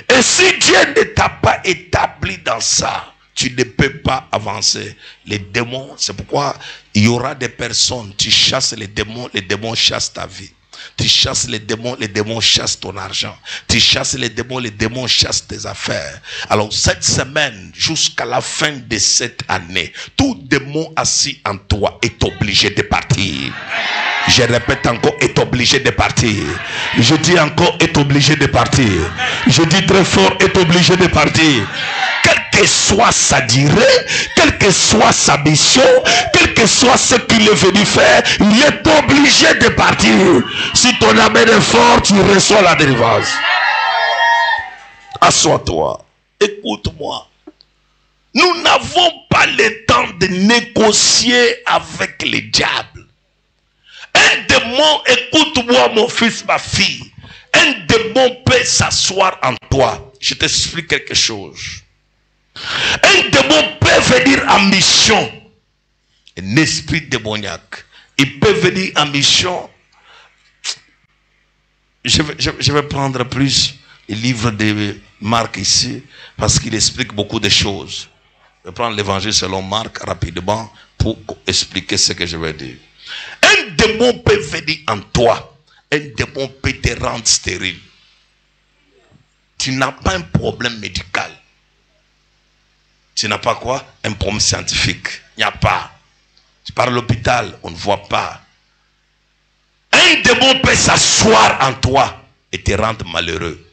Et si Dieu ne t'a pas établi dans ça, tu ne peux pas avancer. Les démons, c'est pourquoi il y aura des personnes, tu chasses les démons chassent ta vie. Tu chasses les démons chassent ton argent. Tu chasses les démons chassent tes affaires. Alors cette semaine, jusqu'à la fin de cette année, tout démon assis en toi est obligé de partir. Je répète encore, est obligé de partir. Je dis encore, est obligé de partir. Je dis très fort, est obligé de partir. Quelle que soit sa durée, quelle que soit sa mission, quel que soit ce qu'il est venu faire, il est obligé de partir. Si ton amen est fort, tu reçois la délivrance. Assois-toi. Écoute-moi. Nous n'avons pas le temps de négocier avec les diables. Un démon, écoute-moi mon fils, ma fille. Un démon peut s'asseoir en toi. Je t'explique quelque chose. Un démon peut venir en mission. Un esprit démoniaque. Il peut venir en mission. Je vais prendre plus le livre de Marc ici, parce qu'il explique beaucoup de choses. Je vais prendre l'évangile selon Marc rapidement pour expliquer ce que je vais dire. Un démon peut venir en toi. Un démon peut te rendre stérile. Tu n'as pas un problème médical. Tu n'as pas quoi? Un problème scientifique. Il n'y a pas. Tu pars à l'hôpital, on ne voit pas. Un démon peut s'asseoir en toi et te rendre malheureux.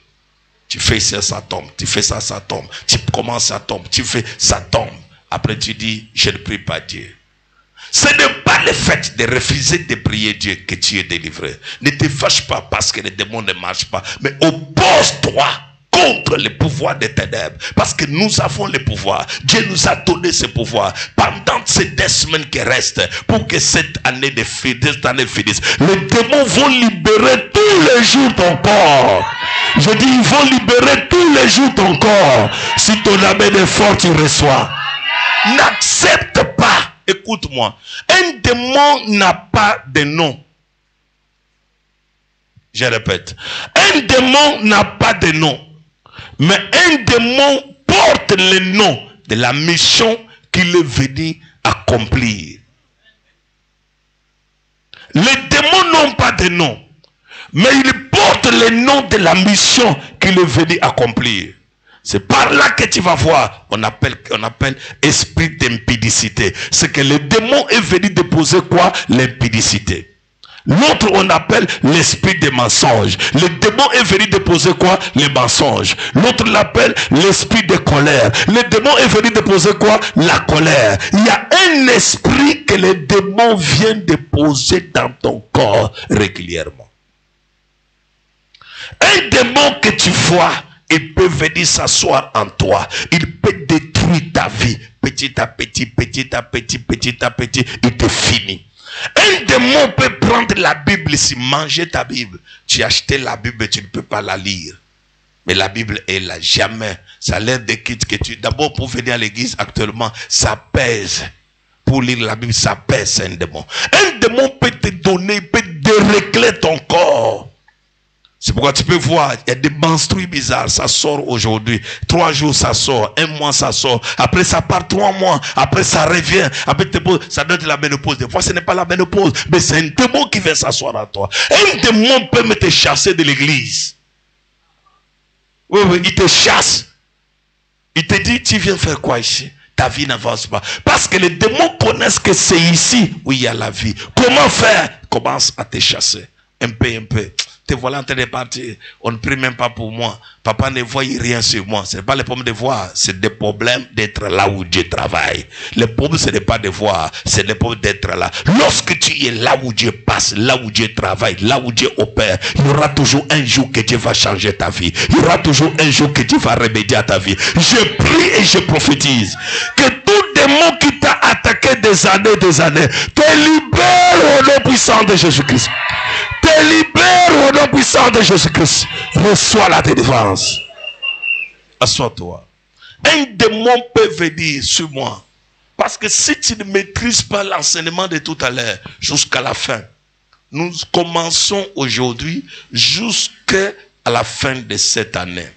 Tu fais ça, ça tombe. Tu fais ça, ça tombe. Tu commences, ça tombe. Tu fais, ça tombe. Après tu dis, je ne prie pas Dieu. Ce n'est pas le fait de refuser de prier Dieu que tu es délivré. Ne te fâche pas parce que les démons ne marchent pas. Mais oppose-toi contre le pouvoir des ténèbres. Parce que nous avons le pouvoir. Dieu nous a donné ce pouvoir. Pendant ces 2 semaines qui restent, pour que cette année finisse, les démons vont libérer tous les jours ton corps. Je dis, ils vont libérer tous les jours ton corps. Si ton amen est fort, tu reçois. N'accepte pas. Écoute-moi. Un démon n'a pas de nom. Je répète. Un démon n'a pas de nom. Mais un démon porte le nom de la mission qu'il est venu accomplir. Les démons n'ont pas de nom. Mais ils portent le nom de la mission qu'il est venu accomplir. C'est par là que tu vas voir, on appelle esprit d'impudicité. C'est que le démon est venu déposer quoi? L'impudicité. L'autre, on appelle l'esprit des mensonges. Le démon est venu déposer quoi? Les mensonges. L'autre l'appelle l'esprit de colère. Le démon est venu déposer quoi? La colère. Il y a un esprit que le démon vient déposer dans ton corps régulièrement. Un démon que tu vois, il peut venir s'asseoir en toi. Il peut détruire ta vie. Petit à petit, petit à petit, petit à petit, il te finit. Un démon peut prendre la Bible ici, manger ta Bible. Tu as acheté la Bible, tu ne peux pas la lire. Mais la Bible est là, jamais. Ça a l'air de quitte que tu... D'abord, pour venir à l'église actuellement, ça pèse. Pour lire la Bible, ça pèse un démon. Un démon peut te donner, peut dérégler ton corps. C'est pourquoi tu peux voir, il y a des menstrues bizarres, ça sort aujourd'hui. 3 jours, ça sort. 1 mois, ça sort. Après, ça part 3 mois. Après, ça revient. Après, ça donne de la ménopause. Des fois, ce n'est pas la ménopause, mais c'est un démon qui vient s'asseoir à toi. Un démon peut me te chasser de l'église. Oui, oui, il te chasse. Il te dit, tu viens faire quoi ici? Ta vie n'avance pas. Parce que les démons connaissent que c'est ici où il y a la vie. Comment faire? Commence à te chasser. Un peu, un peu. Te voilà en train de partir. On ne prie même pas pour moi. Papa ne voit rien sur moi. Ce n'est pas le problème de voir. C'est des problèmes d'être là où Dieu travaille. Le problème, ce n'est pas de voir. C'est le problème d'être là. Lorsque tu es là où Dieu passe, là où Dieu travaille, là où Dieu opère, il y aura toujours un jour que Dieu va changer ta vie. Il y aura toujours un jour que Dieu va remédier à ta vie. Je prie et je prophétise que tout démon qui t'a attaqué des années, te libère au nom puissant de Jésus-Christ. Te libère au nom puissant de Jésus-Christ. Reçois la délivrance. Assois-toi. Un démon peut venir sur moi. Parce que si tu ne maîtrises pas l'enseignement de tout à l'heure, jusqu'à la fin, nous commençons aujourd'hui jusqu'à la fin de cette année.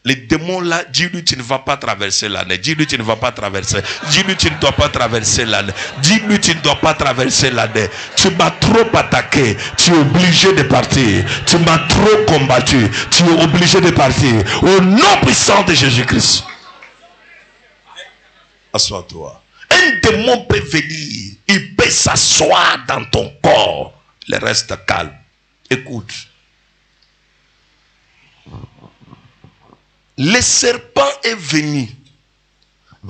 Les démons là, dis-lui tu ne vas pas traverser l'année. Dis-lui tu ne vas pas traverser. Dis-lui tu ne dois pas traverser l'année. Dis-lui tu ne dois pas traverser l'année. Tu m'as trop attaqué. Tu es obligé de partir. Tu m'as trop combattu. Tu es obligé de partir. Au nom puissant de Jésus-Christ. Assois-toi. Un démon peut venir. Il peut s'asseoir dans ton corps. Le reste calme. Écoute. Le serpent est venu.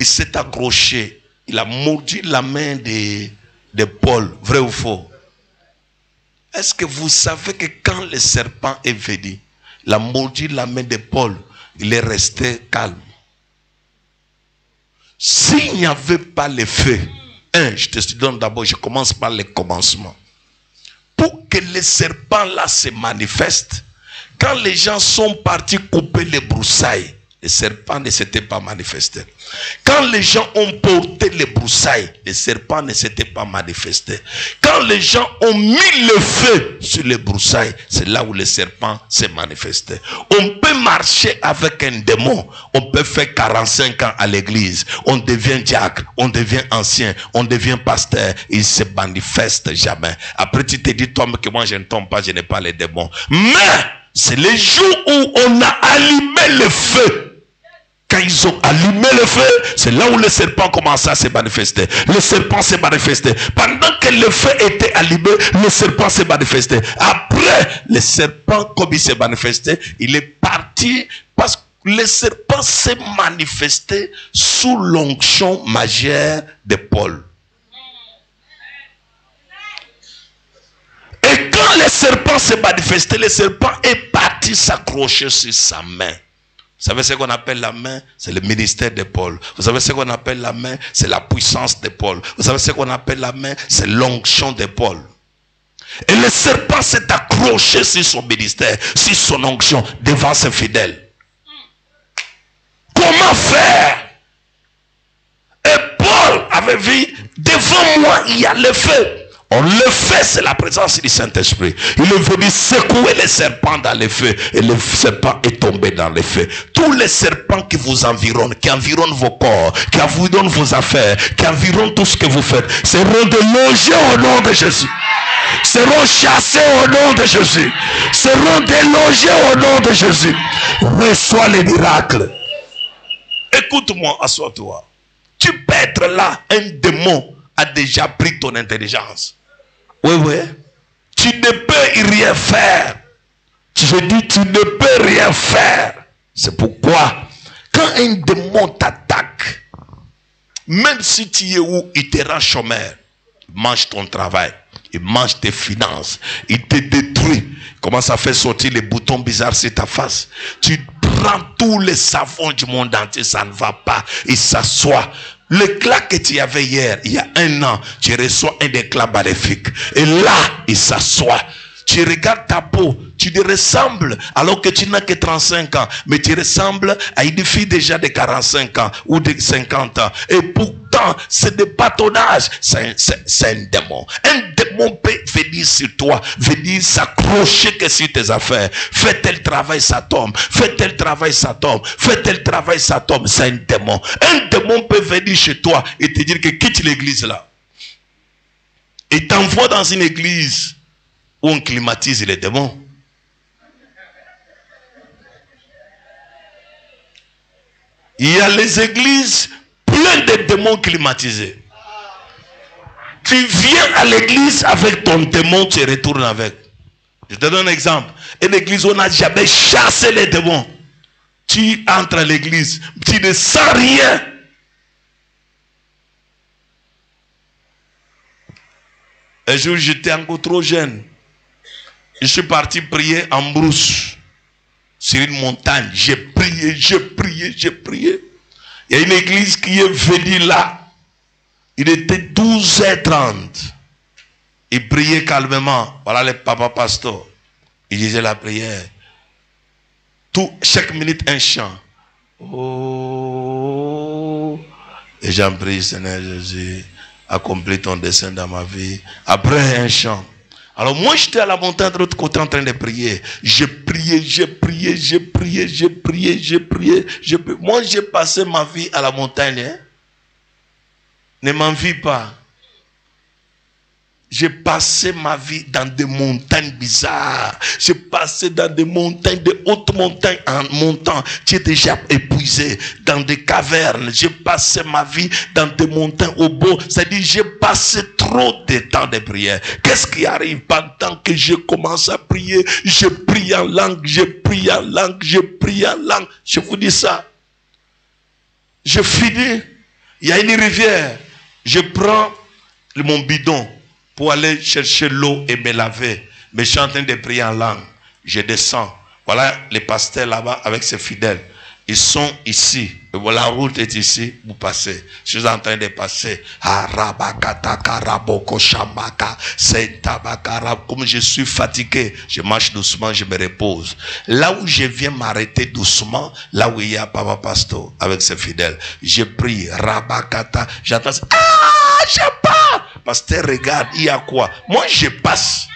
Il s'est accroché. Il a mordu la main de Paul. Vrai ou faux? Est-ce que vous savez que quand le serpent est venu, il a mordu la main de Paul, il est resté calme. S'il n'y avait pas le feu, je te donne d'abord, je commence par le commencement. Pour que le serpent là se manifeste, quand les gens sont partis couper les broussailles, le serpent ne s'était pas manifesté. Quand les gens ont porté les broussailles, le serpent ne s'était pas manifesté. Quand les gens ont mis le feu sur les broussailles, c'est là où le serpent s'est manifesté. On peut marcher avec un démon. On peut faire 45 ans à l'église. On devient diacre, on devient ancien, on devient pasteur. Il ne se manifeste jamais. Après tu te dis, toi que moi je ne tombe pas, je n'ai pas les démons. Mais c'est le jour où on a allumé le feu. Quand ils ont allumé le feu, c'est là où le serpent commençait à se manifester. Le serpent s'est manifesté. Pendant que le feu était allumé, le serpent s'est manifesté. Après, le serpent, comme il s'est manifesté, il est parti parce que le serpent s'est manifesté sous l'onction magière de Paul. Et quand le serpent s'est manifesté, le serpent est parti s'accrocher sur sa main. Vous savez ce qu'on appelle la main? C'est le ministère de Paul. Vous savez ce qu'on appelle la main? C'est la puissance de Paul. Vous savez ce qu'on appelle la main? C'est l'onction de Paul. Et le serpent s'est accroché sur son ministère, sur son onction, devant ses fidèles. Comment faire? Et Paul avait vu, devant moi, il y a le feu. On le fait, c'est la présence du Saint-Esprit. Il est venu secouer les serpents dans les feux. Et le serpent est tombé dans les feux. Tous les serpents qui vous environnent, qui environnent vos corps, qui environnent vos affaires, qui environnent tout ce que vous faites, seront délogés au nom de Jésus. Seront chassés au nom de Jésus. Seront délogés au nom de Jésus. Reçois les miracles. Écoute-moi, assois-toi. Tu peux être là, un démon a déjà pris ton intelligence. Oui, oui. Tu ne peux rien faire. Je dis, tu ne peux rien faire. C'est pourquoi, quand un démon t'attaque, même si tu es où, il te rend chômeur. Il mange ton travail. Il mange tes finances. Il te détruit. Il commence à faire sortir les boutons bizarres sur ta face. Tu prends tous les savons du monde entier, ça ne va pas. Il s'assoit. L'éclat que tu avais hier, il y a un an, tu reçois un éclat maléfique. Et là, il s'assoit. Tu regardes ta peau, tu te ressembles, alors que tu n'as que 35 ans, mais tu ressembles à une fille déjà de 45 ans ou de 50 ans. Et pourtant, ce n'est pas ton âge, c'est un démon. Un démon peut venir sur toi, venir s'accrocher que sur tes affaires. Fais tel travail, ça tombe. Fais tel travail, ça tombe. Fais tel travail, ça tombe. C'est un démon. Un démon peut venir chez toi et te dire que quitte l'église là. Et t'envoie dans une église où on climatise les démons. Il y a les églises pleines de démons climatisés. Tu viens à l'église avec ton démon, tu retournes avec. Je te donne un exemple. Une église où on n'a jamais chassé les démons. Tu entres à l'église, tu ne sens rien. Un jour, j'étais encore trop jeune. Je suis parti prier en brousse sur une montagne. J'ai prié, j'ai prié, j'ai prié. Il y a une église qui est venue là. Il était 12h30. Il priait calmement. Voilà les papas pasteurs. Il disait la prière. Chaque minute un chant. Oh. Et j'en prie, Seigneur Jésus, accomplis ton dessein dans ma vie. Après un chant. Alors moi j'étais à la montagne de l'autre côté en train de prier. J'ai prié, j'ai prié, j'ai prié, j'ai prié, j'ai prié, j'ai prié. Moi j'ai passé ma vie à la montagne. Hein? Ne m'envie pas. J'ai passé ma vie dans des montagnes bizarres. J'ai passé dans des montagnes, des hautes montagnes en montant. J'ai déjà épuisé dans des cavernes. J'ai passé ma vie dans des montagnes au beau. C'est-à-dire j'ai passé trop de temps de prière. Qu'est-ce qui arrive pendant que je commence à prier? Je prie en langue, je prie en langue, je prie en langue. Je vous dis ça. Je finis. Il y a une rivière. Je prends mon bidon pour aller chercher l'eau et me laver. Mais je suis en train de prier en langue. Je descends. Voilà les pasteurs là-bas avec ses fidèles. Ils sont ici. La route est ici. Vous passez. Je suis en train de passer. Comme je suis fatigué, je marche doucement, je me repose. Là où je viens m'arrêter doucement, là où il y a Papa Pasteur avec ses fidèles, je prie. Rabakata. J'attends. Ah, je pars. Pasteur, regarde, il y a quoi? Moi, je passe.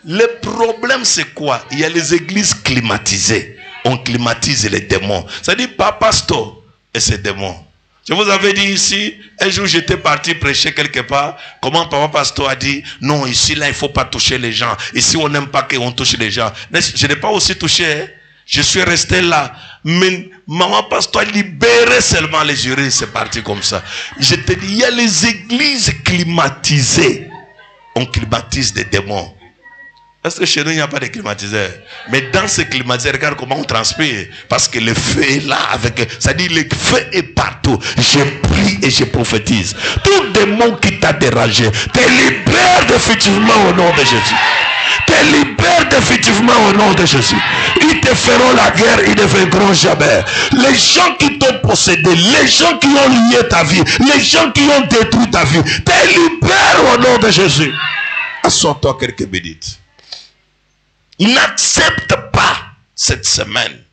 Le problème, c'est quoi? Il y a les églises climatisées. On climatise les démons. Ça dit pas pasteur et ses démons. Je vous avais dit ici, un jour j'étais parti prêcher quelque part. Comment Papa Pasteur a dit, non, ici, là, il ne faut pas toucher les gens. Ici, on n'aime pas qu'on touche les gens. Je n'ai pas aussi touché. Hein? Je suis resté là. Mais Maman Pasteur a libéré seulement les jurés. C'est parti comme ça. Je te dis, il y a les églises climatisées. On climatise des démons. Est-ce que chez nous, il n'y a pas de climatiseur? Mais dans ce climatiseur, regarde comment on transpire. Parce que le feu est là. C'est-à-dire le feu est partout. Je prie et je prophétise. Tout démon qui t'a dérangé, te libère définitivement au nom de Jésus. Te libère définitivement au nom de Jésus. Ils te feront la guerre, ils ne vaincront jamais. Les gens qui t'ont possédé, les gens qui ont lié ta vie, les gens qui ont détruit ta vie, te libère au nom de Jésus. Assois-toi quelques minutes. Il n'accepte pas cette semaine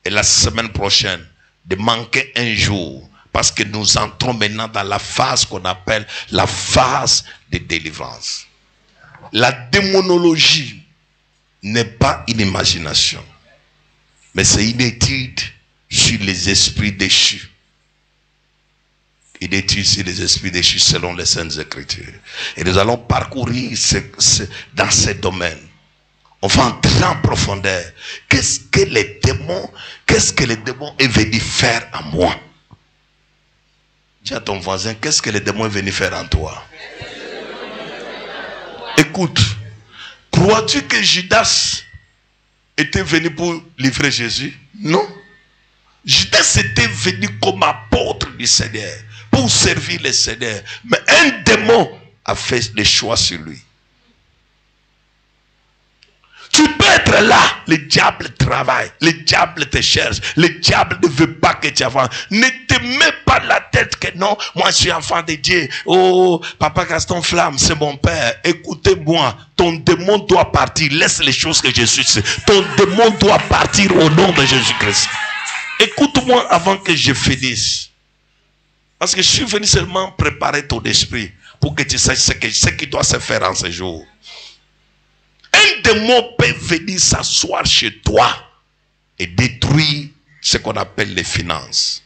et la semaine prochaine de manquer un jour Parce que nous entrons maintenant dans la phase qu'on appelle la phase de délivrance. La démonologie n'est pas une imagination, mais c'est une étude sur les esprits déchus. Une étude sur les esprits déchus selon les Saintes Écritures. Et nous allons parcourir dans ces domaines. On va entrer en profondeur. Qu'est-ce que les démons est venu faire à moi? Dis à ton voisin, qu'est-ce que les démons est venu faire en toi? Écoute, crois-tu que Judas était venu pour livrer Jésus? Non. Judas était venu comme apôtre du Seigneur, pour servir le Seigneur. Mais un démon a fait le choix sur lui. Tu peux être là, le diable travaille, le diable te cherche, le diable ne veut pas que tu avances. Ne te mets pas la tête que non, moi je suis enfant de Dieu. Oh, Papa Gaston Flamme, c'est mon père. Écoutez-moi, ton démon doit partir. Laisse les choses que je suis. Ton démon doit partir au nom de Jésus-Christ. Écoute-moi avant que je finisse. Parce que je suis venu seulement préparer ton esprit pour que tu saches ce qui doit se faire en ce jour. Un démon peut venir s'asseoir chez toi et détruire ce qu'on appelle les finances.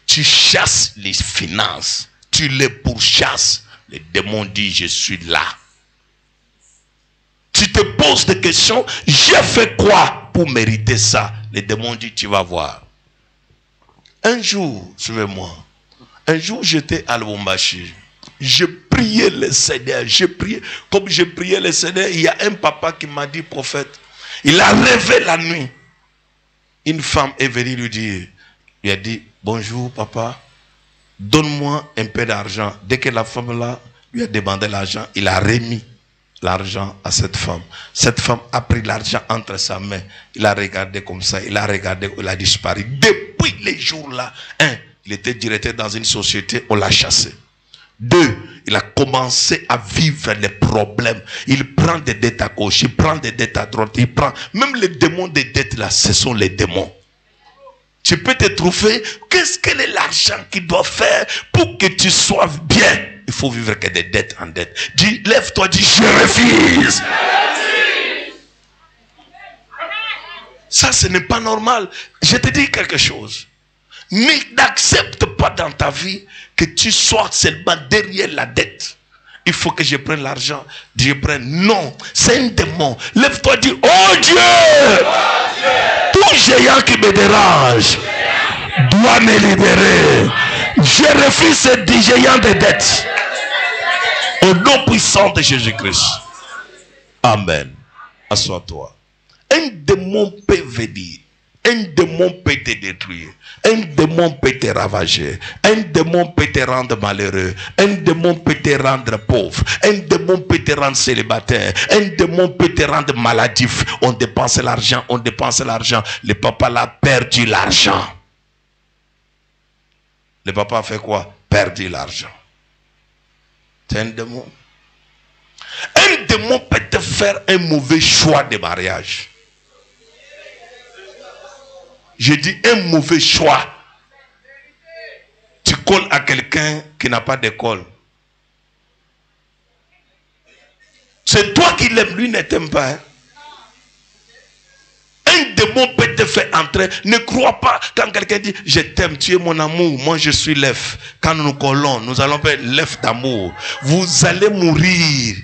Tu chasses les finances, tu les pourchasses. Le démon dit, je suis là. Tu te poses des questions, j'ai fait quoi pour mériter ça? Le démon dit, tu vas voir. Un jour, suivez-moi, un jour j'étais à Lubumbashi. Je priais le Seigneur, comme je priais le Seigneur, il y a un papa qui m'a dit, prophète, il a rêvé la nuit. Une femme est venue lui dire, lui a dit, bonjour papa, donne-moi un peu d'argent. Dès que la femme là lui a demandé l'argent, il a remis l'argent à cette femme. Cette femme a pris l'argent entre sa main, il a regardé comme ça, il a regardé, il a disparu. Depuis les jours-là, il était directeur dans une société, on l'a chassé. 2, il a commencé à vivre les problèmes. Il prend des dettes à gauche, il prend des dettes à droite, il prend. Même les démons des dettes là, ce sont les démons. Tu peux te trouver, qu'est-ce que l'argent qu'il doit faire pour que tu sois bien? Il faut vivre que des dettes en dette. Dis, lève-toi, dis, je refuse. Ça, ce n'est pas normal. Je te dis quelque chose. N'accepte pas dans ta vie que tu sois seulement derrière la dette. Il faut que je prenne l'argent. Dieu prenne. Non, c'est un démon. Lève-toi, dis, oh Dieu, tout géant qui me dérange doit me libérer. Je refuse ce géant de dette. Au nom puissant de Jésus-Christ. Amen. Assois-toi. Un démon peut venir. Un démon peut te détruire. Un démon peut te ravager. Un démon peut te rendre malheureux. Un démon peut te rendre pauvre. Un démon peut te rendre célibataire. Un démon peut te rendre maladif. On dépense l'argent, on dépense l'argent. Le papa l'a perdu l'argent. Le papa a fait quoi? Perdu l'argent. C'est un démon. Un démon peut te faire un mauvais choix de mariage. Je dis un mauvais choix. Tu colles à quelqu'un qui n'a pas d'école. C'est toi qui l'aimes, lui ne t'aime pas. Hein? Un démon peut te faire entrer. Ne crois pas quand quelqu'un dit je t'aime, tu es mon amour, moi je suis l'œuf. Quand nous nous collons, nous allons faire l'œuf d'amour. Vous allez mourir.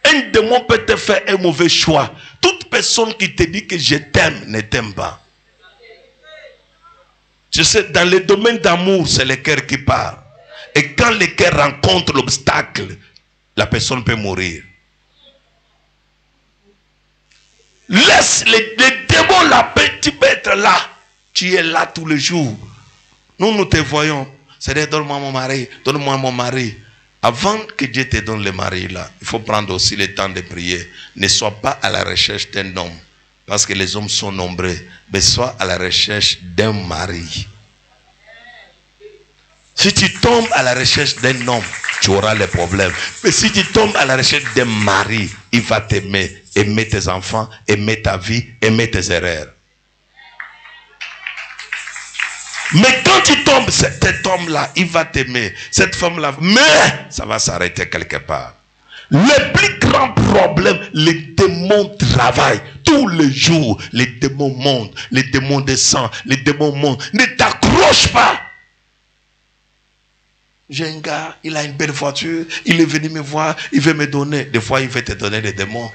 Un démon peut te faire un mauvais choix. Toute personne qui te dit que je t'aime ne t'aime pas. Je sais, dans le domaine d'amour, c'est le cœur qui parle. Et quand le cœur rencontre l'obstacle, la personne peut mourir. Laisse les démons la paix, tu peux être là. Tu es là tous les jours. Nous te voyons. C'est-à-dire, donne-moi mon mari, donne-moi mon mari. Avant que Dieu te donne le mari là, il faut prendre aussi le temps de prier. Ne sois pas à la recherche d'un homme. Parce que les hommes sont nombreux. Mais sois à la recherche d'un mari. Si tu tombes à la recherche d'un homme, tu auras les problèmes. Mais si tu tombes à la recherche d'un mari, il va t'aimer. Aimer tes enfants, aimer ta vie, aimer tes erreurs. Mais quand tu tombes, cet homme-là, il va t'aimer. Cette femme-là, mais ça va s'arrêter quelque part. Le plus grand problème, les démons travaillent tous les jours. Les démons montent, les démons descendent, les démons montent. Ne t'accroche pas. J'ai un gars, il a une belle voiture, il est venu me voir, il veut me donner. Des fois, il veut te donner des démons.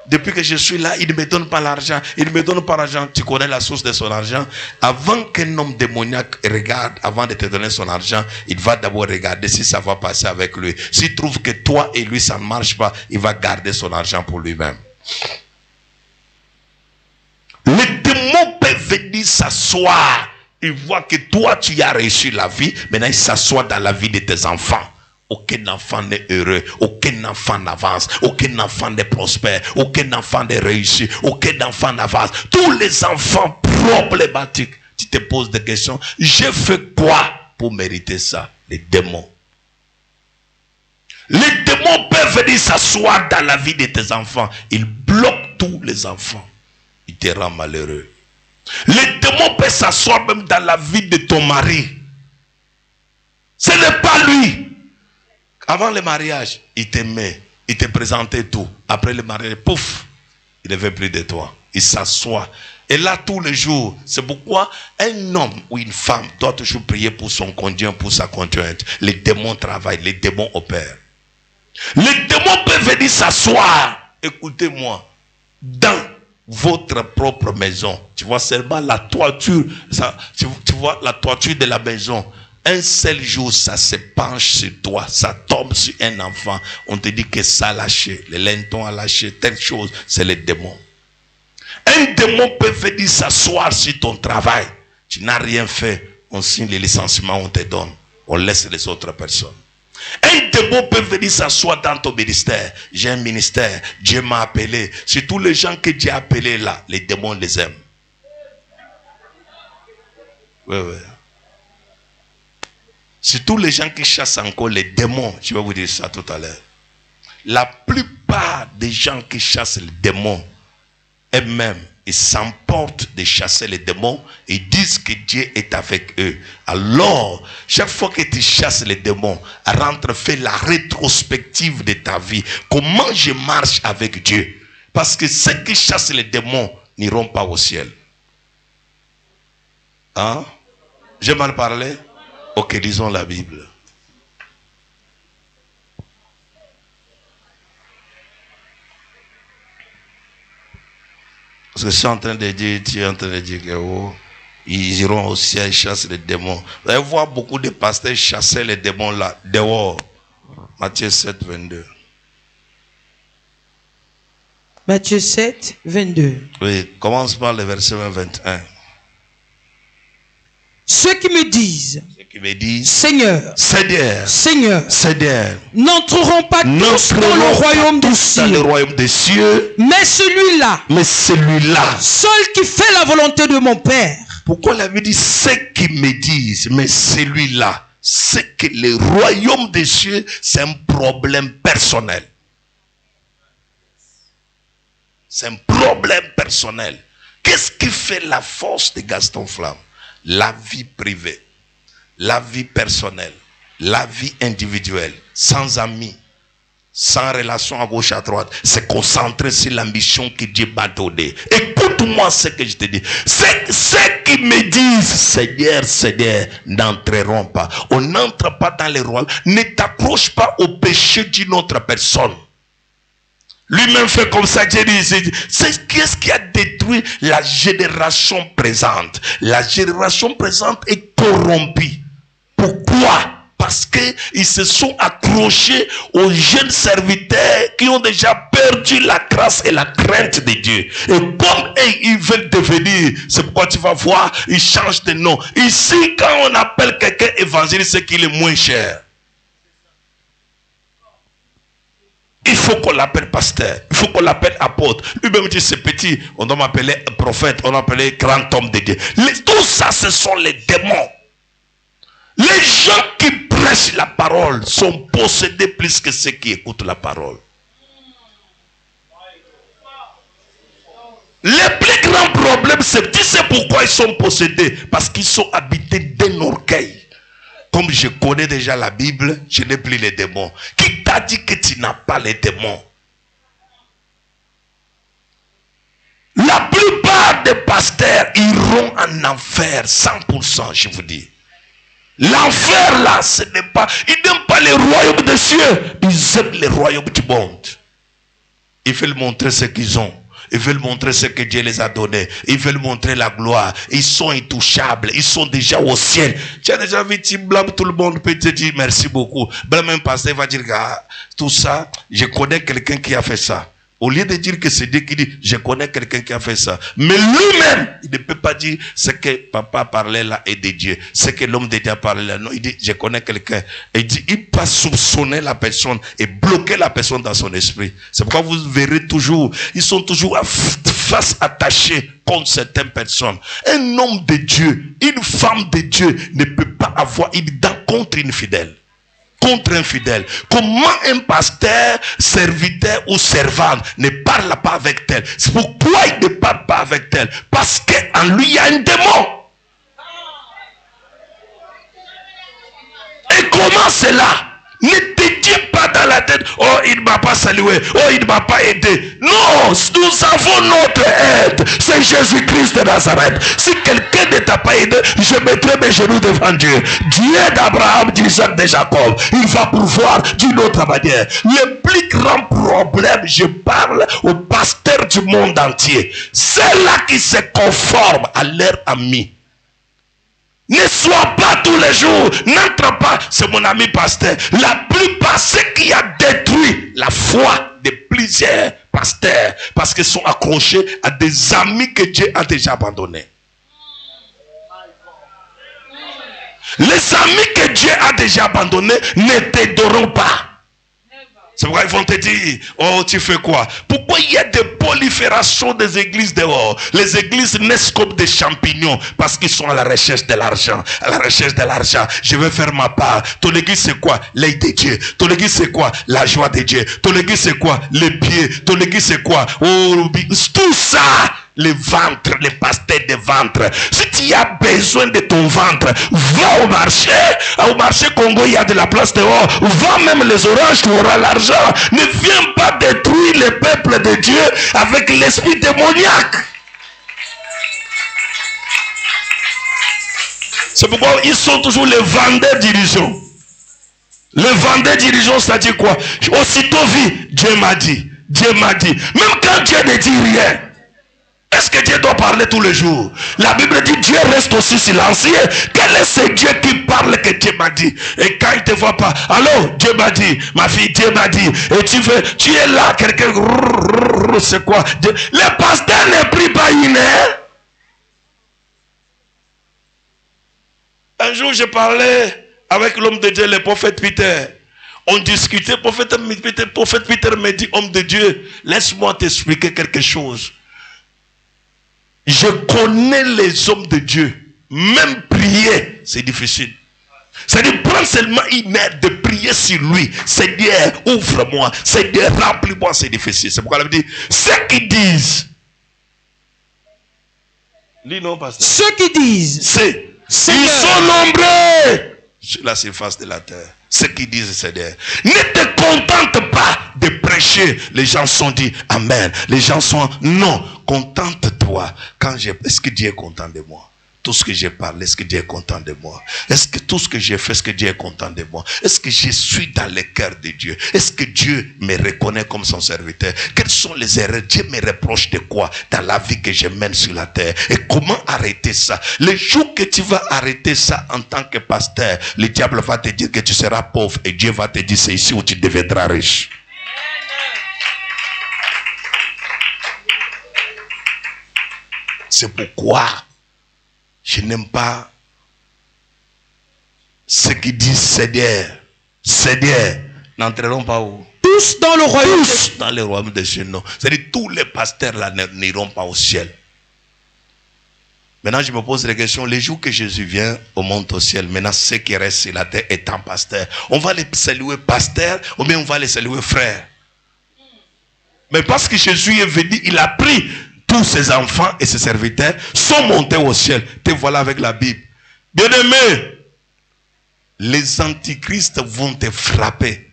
Depuis que je suis là, il ne me donne pas l'argent. Il ne me donne pas l'argent. Tu connais la source de son argent. Avant qu'un homme démoniaque regarde, avant de te donner son argent, il va d'abord regarder si ça va passer avec lui. S'il trouve que toi et lui, ça ne marche pas, il va garder son argent pour lui-même. Le démon peut venir s'asseoir. Il voit que toi, tu as réussi la vie. Maintenant, il s'assoit dans la vie de tes enfants. Aucun enfant n'est heureux, aucun enfant n'avance, aucun enfant n'est prospère, aucun enfant n'est réussi, aucun enfant n'avance. Tous les enfants problématiques, tu te poses des questions. J'ai fait quoi pour mériter ça? Les démons. Les démons peuvent venir s'asseoir dans la vie de tes enfants. Ils bloquent tous les enfants. Ils te rendent malheureux. Les démons peuvent s'asseoir même dans la vie de ton mari. Ce n'est pas lui. Avant le mariage, il t'aimait, il te présentait tout. Après le mariage, pouf, il ne veut plus de toi. Il s'assoit. Et là, tous les jours, c'est pourquoi un homme ou une femme doit toujours prier pour son conjoint, pour sa conjointe. Les démons travaillent, les démons opèrent. Les démons peuvent venir s'asseoir. Écoutez-moi, dans votre propre maison. Tu vois seulement la toiture, ça, tu vois la toiture de la maison. Un seul jour, ça se penche sur toi, ça tombe sur un enfant. On te dit que ça a lâché, le linton a lâché, telle chose, c'est le démon. Un démon peut venir s'asseoir sur ton travail. Tu n'as rien fait, on signe les licenciements, on te donne. On laisse les autres personnes. Un démon peut venir s'asseoir dans ton ministère. J'ai un ministère, Dieu m'a appelé. C'est tous les gens que Dieu a appelés là, les démons les aiment. Oui, oui. C'est tous les gens qui chassent encore les démons. Je vais vous dire ça tout à l'heure. La plupart des gens qui chassent les démons, eux-mêmes, ils s'emportent de chasser les démons et disent que Dieu est avec eux. Alors, chaque fois que tu chasses les démons, rentre, fais la rétrospective de ta vie. Comment je marche avec Dieu? Parce que ceux qui chassent les démons n'iront pas au ciel. Hein? J'ai mal parlé? Ok, lisons la Bible. Parce que je suis en train de dire, tu es en train de dire que oh, ils iront au ciel, ils chassent les démons. Vous allez voir beaucoup de pasteurs chasser les démons là, dehors. Matthieu 7, 22. Matthieu 7, 22. Oui, commence par le verset 21. Ceux qui me disent, Seigneur, Seigneur, n'entreront pas tous dans le royaume des cieux, mais celui-là, seul qui fait la volonté de mon Père. Pourquoi la Bible dit ceux qui me disent, mais celui-là, c'est que le royaume des cieux, c'est un problème personnel. C'est un problème personnel. Qu'est-ce qui fait la force de Gaston Flamme? La vie privée, la vie personnelle, la vie individuelle, sans amis, sans relation à gauche à droite, se concentrer sur l'ambition que Dieu m'a donnée. Écoute-moi ce que je te dis. Ceux qui me disent Seigneur, Seigneur, n'entreront pas. On n'entre pas dans les royaumes. Ne t'accroche pas au péché d'une autre personne. Lui-même fait comme ça. Dieu dit, c'est qu'est-ce qui a détruit la génération présente? La génération présente est corrompue. Pourquoi? Parce qu'ils se sont accrochés aux jeunes serviteurs qui ont déjà perdu la grâce et la crainte de Dieu. Et comme ils veulent devenir, c'est pourquoi tu vas voir, ils changent de nom. Ici, quand on appelle quelqu'un évangéliste, c'est qu'il est moins cher. Il faut qu'on l'appelle pasteur. Il faut qu'on l'appelle apôtre. Lui-même dit c'est petit. On doit m'appeler prophète. On doit m'appeler grand homme de Dieu. Tout ça, ce sont les démons. Les gens qui prêchent la parole sont possédés plus que ceux qui écoutent la parole. Le plus grand problème, c'est tu sais pourquoi ils sont possédés parce qu'ils sont habités d'un orgueil. Comme je connais déjà la Bible, je n'ai plus les démons. Qui t'a dit que tu n'as pas les démons? La plupart des pasteurs iront en enfer, 100%, je vous dis. L'enfer là, ce n'est pas... Ils n'aiment pas les royaumes des cieux. Ils aiment les royaumes du monde. Ils veulent montrer ce qu'ils ont. Ils veulent montrer ce que Dieu les a donné. Ils veulent montrer la gloire. Ils sont intouchables. Ils sont déjà au ciel. Tu as déjà vu, tu blâmes tout le monde, peut te dire merci beaucoup. Blâme un pasteur, va dire, ah, tout ça, je connais quelqu'un qui a fait ça. Au lieu de dire que c'est Dieu qui dit, je connais quelqu'un qui a fait ça. Mais lui-même, il ne peut pas dire ce que papa parlait là est de Dieu. Ce que l'homme de Dieu a parlé là. Non, il dit, je connais quelqu'un. Et il dit, il peut soupçonner la personne et bloquer la personne dans son esprit. C'est pourquoi vous verrez toujours, ils sont toujours face attachés contre certaines personnes. Un homme de Dieu, une femme de Dieu ne peut pas avoir une dent contre une fidèle. Contre un fidèle. Comment un pasteur, serviteur ou servante ne parle pas avec tel? C'est pourquoi il ne parle pas avec tel? Parce qu'en lui il y a un démon. Et comment cela? Ne te dis pas dans la tête, oh il ne m'a pas salué, oh il ne m'a pas aidé. Non, nous avons notre aide. C'est Jésus-Christ de Nazareth. Si quelqu'un ne t'a pas aidé, je mettrai mes genoux devant Dieu. Dieu d'Abraham, d'Isaac, de Jacob. Il va pourvoir d'une autre manière. Le plus grand problème, je parle aux pasteurs du monde entier. Ceux-là qui se conforment à leur ami. Ne sois pas tous les jours, n'entre pas, c'est mon ami pasteur. La plupart, ce qui a détruit la foi de plusieurs pasteurs, parce qu'ils sont accrochés à des amis que Dieu a déjà abandonnés. Les amis que Dieu a déjà abandonnés ne t'aideront pas. C'est pourquoi ils vont te dire, oh tu fais quoi? Pourquoi il y a des proliférations des églises dehors? Les églises naissent comme des champignons parce qu'ils sont à la recherche de l'argent. À la recherche de l'argent, je vais faire ma part. Ton église c'est quoi? L'œil de Dieu. Ton église c'est quoi? La joie de Dieu. Ton église c'est quoi? Les pieds. Ton église c'est quoi? Oh, tout ça. Les ventres, les pasteurs de ventre. Si tu as besoin de ton ventre, va au marché. Au marché Congo, il y a de la place dehors. Va même les oranges, tu auras l'argent. Ne viens pas détruire le peuple de Dieu avec l'esprit démoniaque. C'est pourquoi ils sont toujours les vendeurs d'illusions. Les vendeurs d'illusions, c'est-à-dire quoi? Aussitôt vu, Dieu m'a dit. Dieu m'a dit. Même quand Dieu ne dit rien. Est-ce que Dieu doit parler tous les jours? La Bible dit Dieu reste aussi silencieux. Quel est ce Dieu qui parle que Dieu m'a dit? Et quand il ne te voit pas, allô, Dieu m'a dit, ma fille, Dieu m'a dit. Et tu es là, quelqu'un, c'est quoi? Le pasteur ne prie pas une heure. Un jour, je parlais avec l'homme de Dieu, le prophète Peter. On discutait, prophète Peter me dit, homme de Dieu, laisse-moi t'expliquer quelque chose. Je connais les hommes de Dieu. Même prier, c'est difficile. C'est-à-dire, prendre seulement une heure de prier sur lui. Seigneur, ouvre-moi. Seigneur, remplis-moi, c'est difficile. C'est pourquoi elle me dit, ceux qui disent. Lis non, pasteur. Ceux qui disent. C'est. Ils sont nombreux sur la surface de la terre. Ceux qui disent Seigneur. Ne te contente pas de prêcher. Les gens sont dit Amen. Les gens sont non. Contente-toi. Est-ce que Dieu est content de moi? Tout ce que j'ai parlé, est-ce que Dieu est content de moi? Est-ce que tout ce que j'ai fait, est-ce que Dieu est content de moi? Est-ce que je suis dans le cœur de Dieu? Est-ce que Dieu me reconnaît comme son serviteur? Quelles sont les erreurs? Dieu me reproche de quoi dans la vie que je mène sur la terre? Et comment arrêter ça? Le jour que tu vas arrêter ça en tant que pasteur, le diable va te dire que tu seras pauvre et Dieu va te dire c'est ici où tu deviendras riche. C'est pourquoi je n'aime pas ceux qui disent Seigneur, Seigneur, n'entreront pas où? Tous dans le royaume. Tous dans le royaume des cieux, non. C'est-à-dire tous les pasteurs là n'iront pas au ciel. Maintenant je me pose la question, les jours que Jésus vient, on monte au ciel. Maintenant ceux qui restent sur la terre étant pasteurs, on va les saluer pasteurs ou bien on va les saluer frères. Mais parce que Jésus est venu, il a pris tous ses enfants et ses serviteurs sont montés au ciel. Te voilà avec la Bible. Bien-aimé, les antichrists vont te frapper.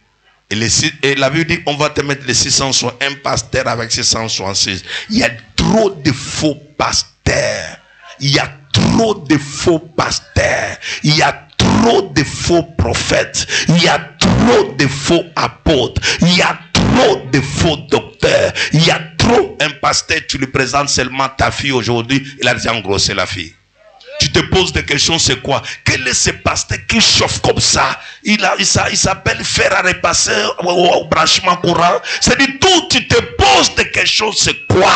Et la Bible dit, on va te mettre les 600, un pasteur avec 666. Il y a trop de faux pasteurs. Il y a trop de faux pasteurs. Il y a trop de faux prophètes. Il y a trop de faux apôtres. Il y a trop de faux docteurs. Il y a trop. Un pasteur, tu lui présentes seulement ta fille aujourd'hui, il a déjà engrossé la fille. Tu te poses des questions, c'est quoi? Quel est ce pasteur qui chauffe comme ça? Il s'appelle fer à repasser au branchement courant. C'est-à-dire tout, tu te poses des questions, c'est quoi?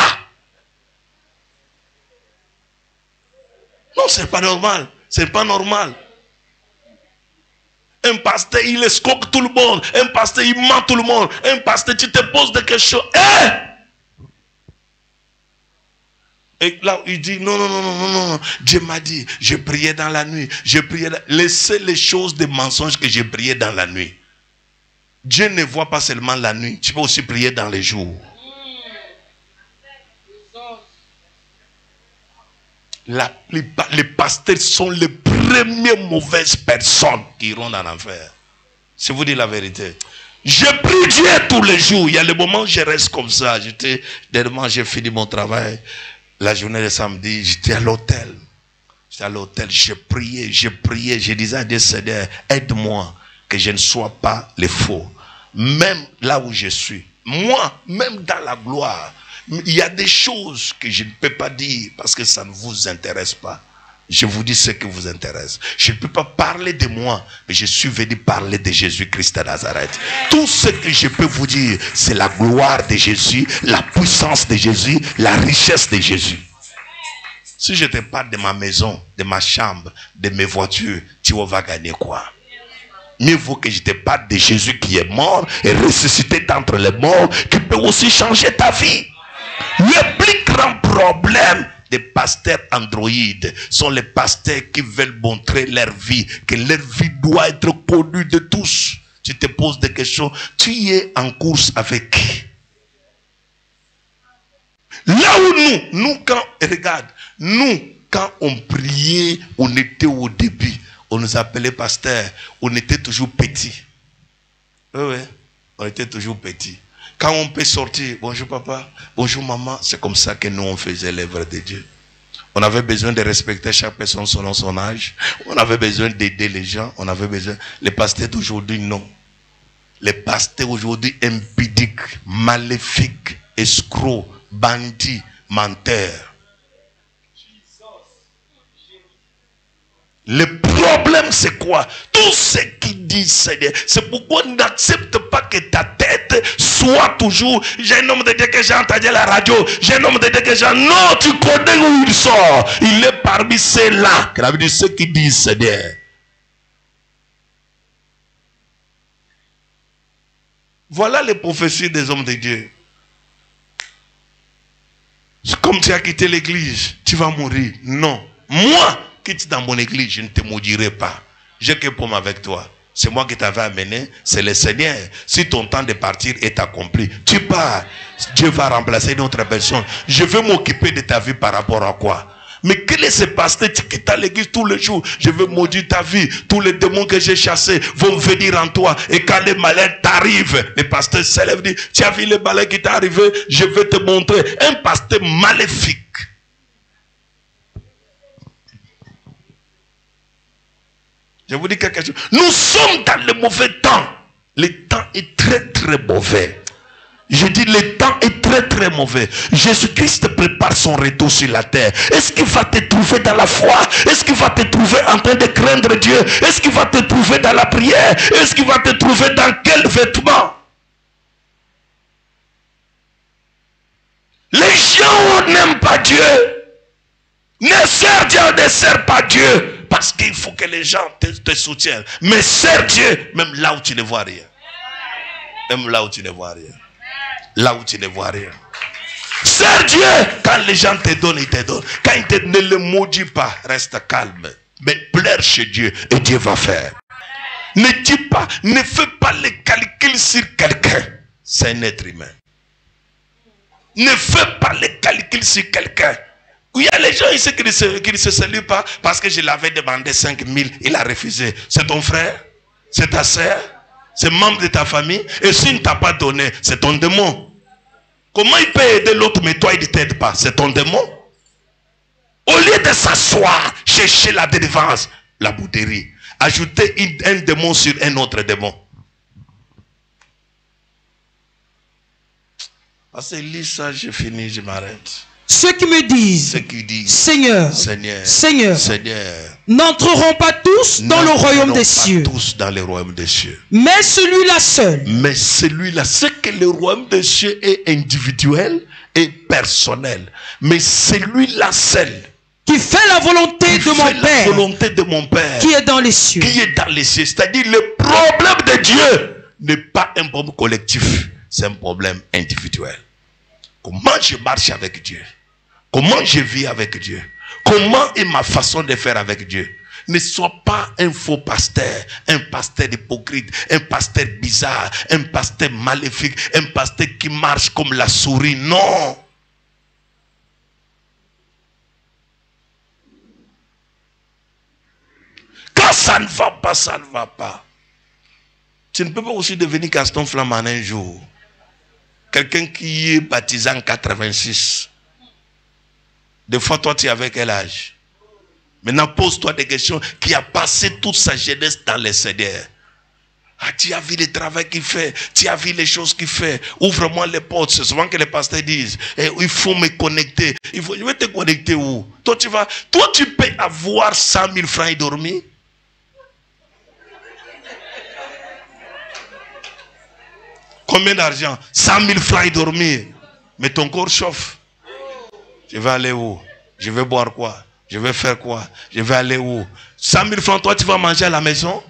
Non, c'est pas normal. C'est pas normal. Un pasteur, il escroque tout le monde. Un pasteur, il ment tout le monde. Un pasteur, tu te poses des questions. Et là, il dit, non. Dieu m'a dit, je priais dans la nuit. Laissez les choses de mensonges que j'ai prié dans la nuit. Dieu ne voit pas seulement la nuit. Tu peux aussi prier dans les jours. La plupart, les pasteurs sont les premières mauvaises personnes qui iront en enfer. Si vous dites la vérité. Je prie Dieu tous les jours. Il y a le moment où je reste comme ça. Dernièrement, j'ai fini mon travail. La journée de samedi, j'étais à l'hôtel. Je priais. Je disais à Dieu, Seigneur, aide-moi que je ne sois pas le faux. Même là où je suis. Moi, même dans la gloire. Il y a des choses que je ne peux pas dire parce que ça ne vous intéresse pas. Je vous dis ce qui vous intéresse. Je ne peux pas parler de moi, mais je suis venu parler de Jésus-Christ de Nazareth. Tout ce que je peux vous dire, c'est la gloire de Jésus, la puissance de Jésus, la richesse de Jésus. Si je te parle de ma maison, de ma chambre, de mes voitures, tu vas gagner quoi? Mieux vaut que je te parle de Jésus qui est mort et ressuscité d'entre les morts, qui peut aussi changer ta vie. Le plus grand problème des pasteurs androïdes sont les pasteurs qui veulent montrer leur vie, que leur vie doit être connue de tous. Tu te poses des questions, tu es en course avec qui? Là où nous quand on priait, on était au début, on nous appelait pasteurs, on était toujours petits. Oui, on était toujours petits. Quand on peut sortir, bonjour papa, bonjour maman, c'est comme ça que nous on faisait l'œuvre de Dieu. On avait besoin de respecter chaque personne selon son âge. On avait besoin d'aider les gens. On avait besoin. Les pasteurs d'aujourd'hui, non. Les pasteurs aujourd'hui impudiques, maléfiques, escrocs, bandits, menteurs. Le problème, c'est quoi? Tout ce qu'ils disent, c'est pourquoi on n'accepte pas que ta tête soit toujours. J'ai un homme de Dieu que j'ai entendu à la radio. J'ai un homme de Dieu que j'ai. Non, tu connais où il sort. Il est parmi ceux-là. Que la vie dit ceux qui disent, Seigneur. Voilà les prophéties des hommes de Dieu. Comme tu as quitté l'église, tu vas mourir. Non. Moi, quitte dans mon église, je ne te maudirai pas. J'ai que pour avec toi. C'est moi qui t'avais amené, c'est le Seigneur. Si ton temps de partir est accompli, tu pars. Dieu va remplacer une autre personne. Je vais m'occuper de ta vie par rapport à quoi? Mais quel est ce pasteur qui quitte l'église tous les jours? Je veux maudire ta vie. Tous les démons que j'ai chassés vont venir en toi. Et quand les malheurs t'arrivent, le pasteur s'élève et dit, tu as vu les malheurs qui t'est arrivé? Je vais te montrer. Un pasteur maléfique. Je vous dis quelque chose. Nous sommes dans le mauvais temps. Le temps est très très mauvais. Je dis le temps est très très mauvais. Jésus-Christ prépare son retour sur la terre. Est-ce qu'il va te trouver dans la foi? Est-ce qu'il va te trouver en train de craindre Dieu? Est-ce qu'il va te trouver dans la prière? Est-ce qu'il va te trouver dans quel vêtement? Les gens n'aiment pas Dieu. Ne sers Dieu, ne sers pas Dieu. Parce qu'il faut que les gens te soutiennent. Mais sers Dieu, même là où tu ne vois rien. Même là où tu ne vois rien. Là où tu ne vois rien. Sers Dieu. Quand les gens te donnent, ils te donnent. Quand ils te ne le maudit pas, reste calme. Mais pleure chez Dieu et Dieu va faire. Ne dis pas, ne fais pas les calculs sur quelqu'un. C'est un être humain. Ne fais pas les calcul sur quelqu'un. Il y a les gens ici qui ne se saluent pas parce que je l'avais demandé 5 000, il a refusé. C'est ton frère, c'est ta sœur, c'est membre de ta famille. Et s'il ne t'a pas donné, c'est ton démon. Comment il peut aider l'autre mais toi il ne t'aide pas? C'est ton démon. Au lieu de s'asseoir, chercher la délivrance, la bouderie, ajouter un démon sur un autre démon. Parce que lis ça, j'ai fini, je m'arrête. Ceux qui me disent, Seigneur, Seigneur, n'entreront pas tous dans le royaume des cieux. Tous dans le royaume des cieux. Mais celui-là seul. Mais celui-là, c'est que le royaume des cieux est individuel et personnel. Mais celui-là seul. Qui fait la volonté de mon Père. La volonté de mon Père. Qui est dans les cieux. Qui est dans les cieux. C'est-à-dire le problème de Dieu n'est pas un problème collectif. C'est un problème individuel. Comment je marche avec Dieu? Comment je vis avec Dieu? Comment est ma façon de faire avec Dieu? Ne sois pas un faux pasteur, un pasteur hypocrite, un pasteur bizarre, un pasteur maléfique, un pasteur qui marche comme la souris. Non. Quand ça ne va pas, ça ne va pas. Tu ne peux pas aussi devenir Gaston Flamand un jour. Quelqu'un qui est baptisé en 86. Des fois, toi, tu es avec quel âge? Maintenant, pose-toi des questions. Qui a passé toute sa jeunesse dans les Seigneurs. Ah, tu as vu le travail qu'il fait. Tu as vu les choses qu'il fait. Ouvre-moi les portes. C'est souvent que les pasteurs disent. Il faut me connecter. Je vais te connecter où? Toi, tu peux avoir 100 000 francs et dormir. Combien d'argent? 100 000 francs et dormir. Mais ton corps chauffe. Je vais aller où? Je vais boire quoi? Je vais faire quoi? Je vais aller où? 100 000 francs, toi tu vas manger à la maison?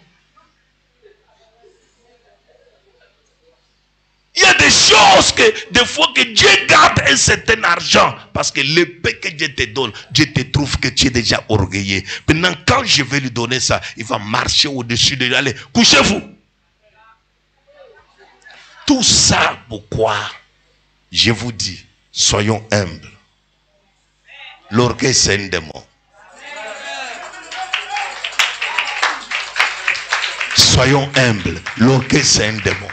Il y a des choses que, des fois que Dieu garde un certain argent. Parce que l'épée que Dieu te donne, Dieu te trouve que tu es déjà orgueilleux. Maintenant, quand je vais lui donner ça, il va marcher au-dessus de lui. Allez, couchez-vous. Tout ça, pourquoi? Je vous dis, soyons humbles. L'orgueil, c'est un démon. Soyons humbles. L'orgueil, c'est un démon.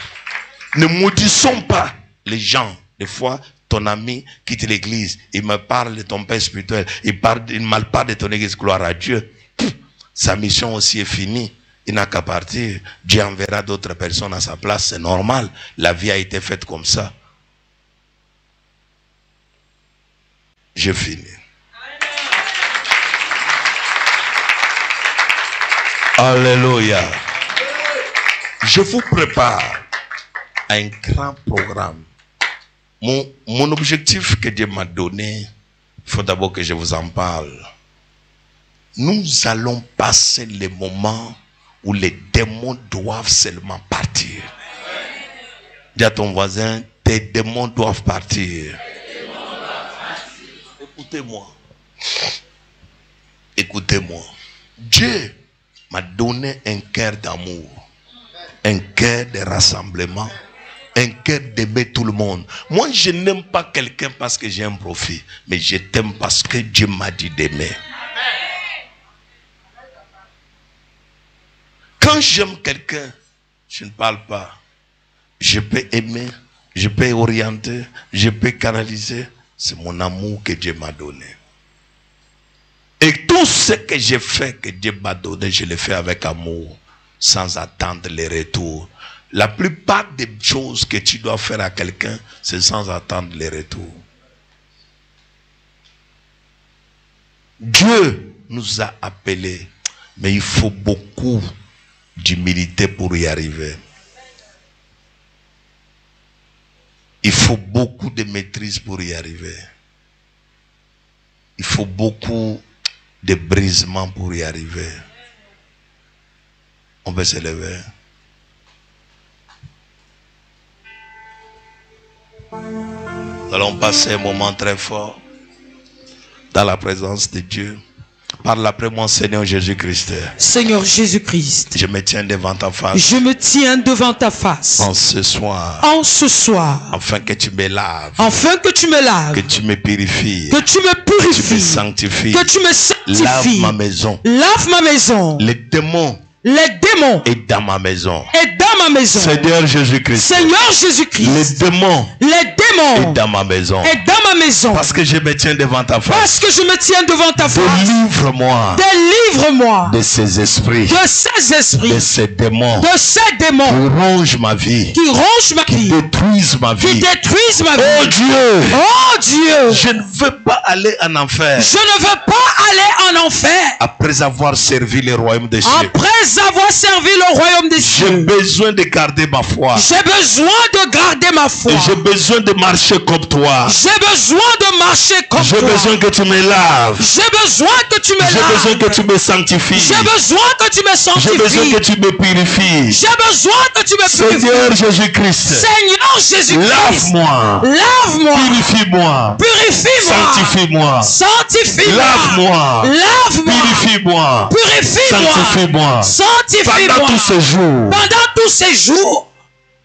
Ne maudissons pas les gens. Des fois, ton ami quitte l'église. Il me parle de ton père spirituel. Il me parle de ton église. Gloire à Dieu. Sa mission aussi est finie. Il n'a qu'à partir. Dieu enverra d'autres personnes à sa place. C'est normal. La vie a été faite comme ça. Je finis. Alléluia. Je vous prépare à un grand programme. Mon objectif que Dieu m'a donné, il faut d'abord que je vous en parle. Nous allons passer les moments où les démons doivent seulement partir. Dis à ton voisin, tes démons doivent partir. Écoutez-moi. Écoutez-moi. Dieu m'a donné un cœur d'amour, un cœur de rassemblement, un cœur d'aimer tout le monde. Moi, je n'aime pas quelqu'un parce que j'ai un profit, mais je t'aime parce que Dieu m'a dit d'aimer. Quand j'aime quelqu'un, je ne parle pas. Je peux aimer, je peux orienter, je peux canaliser. C'est mon amour que Dieu m'a donné. Et tout ce que j'ai fait, que Dieu m'a donné, je le fais avec amour, sans attendre les retours. La plupart des choses que tu dois faire à quelqu'un, c'est sans attendre les retours. Dieu nous a appelés, mais il faut beaucoup d'humilité pour y arriver. Il faut beaucoup de maîtrise pour y arriver. Il faut beaucoup de brisement pour y arriver. On peut se lever. Nous allons passer un moment très fort dans la présence de Dieu. Parle après mon Seigneur Jésus-Christ. Seigneur Jésus-Christ. Je me tiens devant ta face. Je me tiens devant ta face. En ce soir. En ce soir. Afin que tu me laves. Afin que tu me laves. Que tu me purifies. Que tu me purifies. Que tu me sanctifies. Que tu me sanctifies. Lave ma maison. Lave ma maison. Les démons. Les démons. Et dans ma maison. Et dans ma maison. Seigneur Jésus-Christ. Seigneur Jésus-Christ. Les démons. Les démons. Et dans ma maison. Et dans ma maison. Parce que je me tiens devant ta face. Parce que je me tiens devant ta face. Délivre-moi. Délivre-moi. De ces esprits. De ces esprits. De ces démons. De ces démons. Qui rongent ma vie. Qui rongent ma vie. Qui détruisent ma vie. Qui détruisent ma vie. Oh Dieu. Oh Dieu. Je ne veux pas aller en enfer. Je ne veux pas aller en enfer. Après avoir servi le royaume des cieux. Après avoir servi le royaume des cieux. J'ai besoin de garder ma foi. J'ai besoin de garder ma foi. J'ai besoin de marcher comme toi. J'ai besoin de marcher comme toi. J'ai besoin que tu me laves. J'ai besoin que tu me laves. J'ai besoin que tu me sanctifies. J'ai besoin que tu me sanctifies. J'ai besoin que tu me purifies. J'ai besoin que tu me purifies. Seigneur Jésus-Christ. Seigneur Jésus-Christ. Lave-moi. Lave-moi. Purifie-moi. Purifie-moi. Sanctifie-moi. Sanctifie-moi. Lave-moi. Lave-moi. Purifie-moi. Purifie-moi. Sanctifie-moi. Sanctifie-moi. Pendant tous ces jours. Pendant tous ces jours.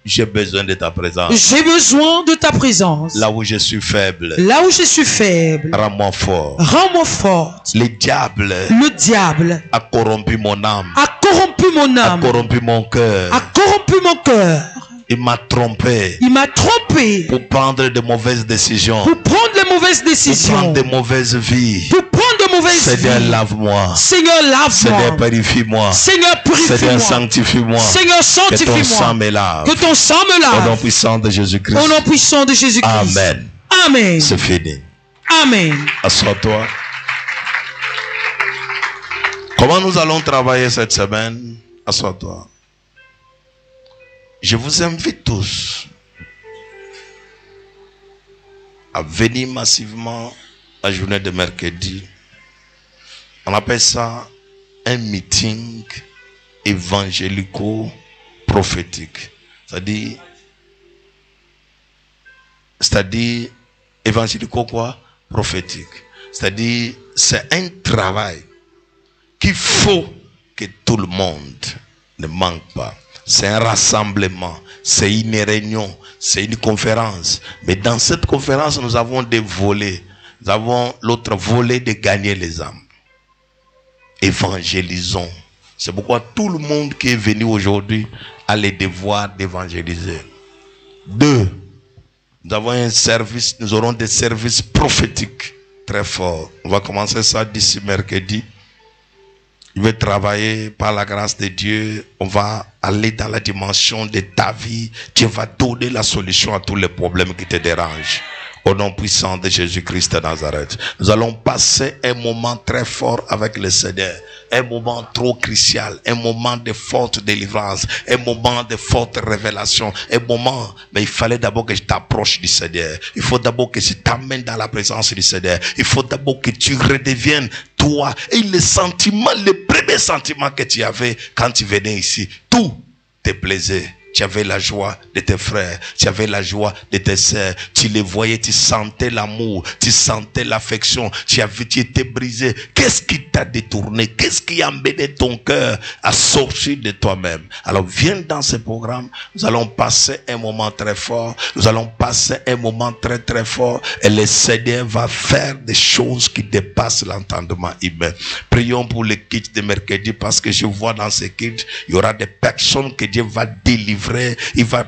J'ai besoin de ta présence. J'ai besoin de ta présence. Là où je suis faible. Là où je suis faible. Rends-moi fort. Rends-moi forte. Le diable a corrompu mon âme. A corrompu mon âme. A corrompu mon cœur. A corrompu mon cœur. Il m'a trompé. Il m'a trompé. Pour prendre de mauvaises décisions. Pour prendre de mauvaises décisions. Pour prendre de mauvaises vies. Pour prendre de mauvaises vies. Seigneur, lave-moi. Seigneur, lave-moi. Seigneur, purifie-moi. Seigneur, purifie-moi. Seigneur, sanctifie-moi. Seigneur, sanctifie-moi. Que ton sang me lave. Que ton sang me lave. Au nom puissant de Jésus-Christ. Au nom puissant de Jésus-Christ. Amen. Amen. C'est fini. Amen. Assois-toi. Comment nous allons travailler cette semaine? Assois-toi. Je vous invite tous à venir massivement la journée de mercredi. On appelle ça un meeting évangélico-prophétique. C'est-à-dire évangélico quoi? Prophétique. C'est-à-dire c'est un travail qu'il faut que tout le monde ne manque pas. C'est un rassemblement, c'est une réunion, c'est une conférence. Mais dans cette conférence, nous avons des volets. Nous avons l'autre volet de gagner les âmes. Évangélisons. C'est pourquoi tout le monde qui est venu aujourd'hui a le devoir d'évangéliser. 2. Nous avons un service, nous aurons des services prophétiques très forts. On va commencer ça d'ici mercredi. Je vais travailler par la grâce de Dieu. On va aller dans la dimension de ta vie. Dieu va donner la solution à tous les problèmes qui te dérangent. Au nom puissant de Jésus-Christ de Nazareth. Nous allons passer un moment très fort avec le Seigneur. Un moment trop crucial. Un moment de forte délivrance. Un moment de forte révélation. Un moment, mais il fallait d'abord que je t'approche du Seigneur. Il faut d'abord que je t'amène dans la présence du Seigneur. Il faut d'abord que tu redeviennes toi. Et le sentiment, le premier sentiment que tu avais quand tu venais ici, tout te plaisait. Tu avais la joie de tes frères, tu avais la joie de tes sœurs, tu les voyais, tu sentais l'amour, tu sentais l'affection, tu étais brisé. Qu'est-ce qui t'a détourné? Qu'est-ce qui a amené ton cœur à sortir de toi-même? Alors viens dans ce programme, nous allons passer un moment très fort, nous allons passer un moment très très fort et le Seigneur va faire des choses qui dépassent l'entendement humain. Prions pour le kit de mercredi parce que je vois dans ce kit, il y aura des personnes que Dieu va délivrer. Il va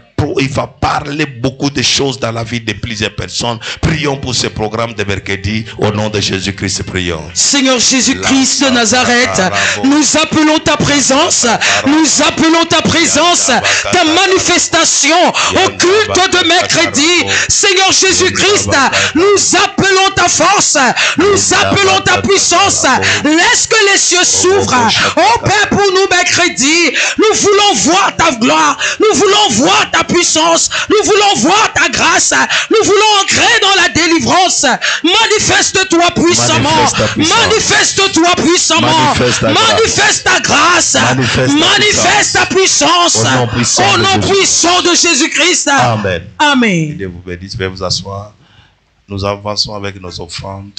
parler beaucoup de choses dans la vie de plusieurs personnes. Prions pour ce programme de mercredi. Au nom de Jésus-Christ, prions. Seigneur Jésus-Christ de Nazareth, nous appelons ta présence. Nous appelons ta présence, ta manifestation au culte de mercredi. Seigneur Jésus-Christ, nous appelons ta force. Nous appelons ta puissance. Laisse que les cieux s'ouvrent. Oh Père, pour nous mercredi, nous voulons voir ta gloire. Nous voulons voir ta puissance. Nous voulons voir ta grâce. Nous voulons entrer dans la délivrance. Manifeste-toi puissamment. Manifeste-toi puissamment. Manifeste ta grâce. Manifeste ta puissance. Au nom puissant de Jésus-Christ. Amen. Amen. Dieu vous bénisse. Veuillez vous asseoir. Nous avançons avec nos offrandes.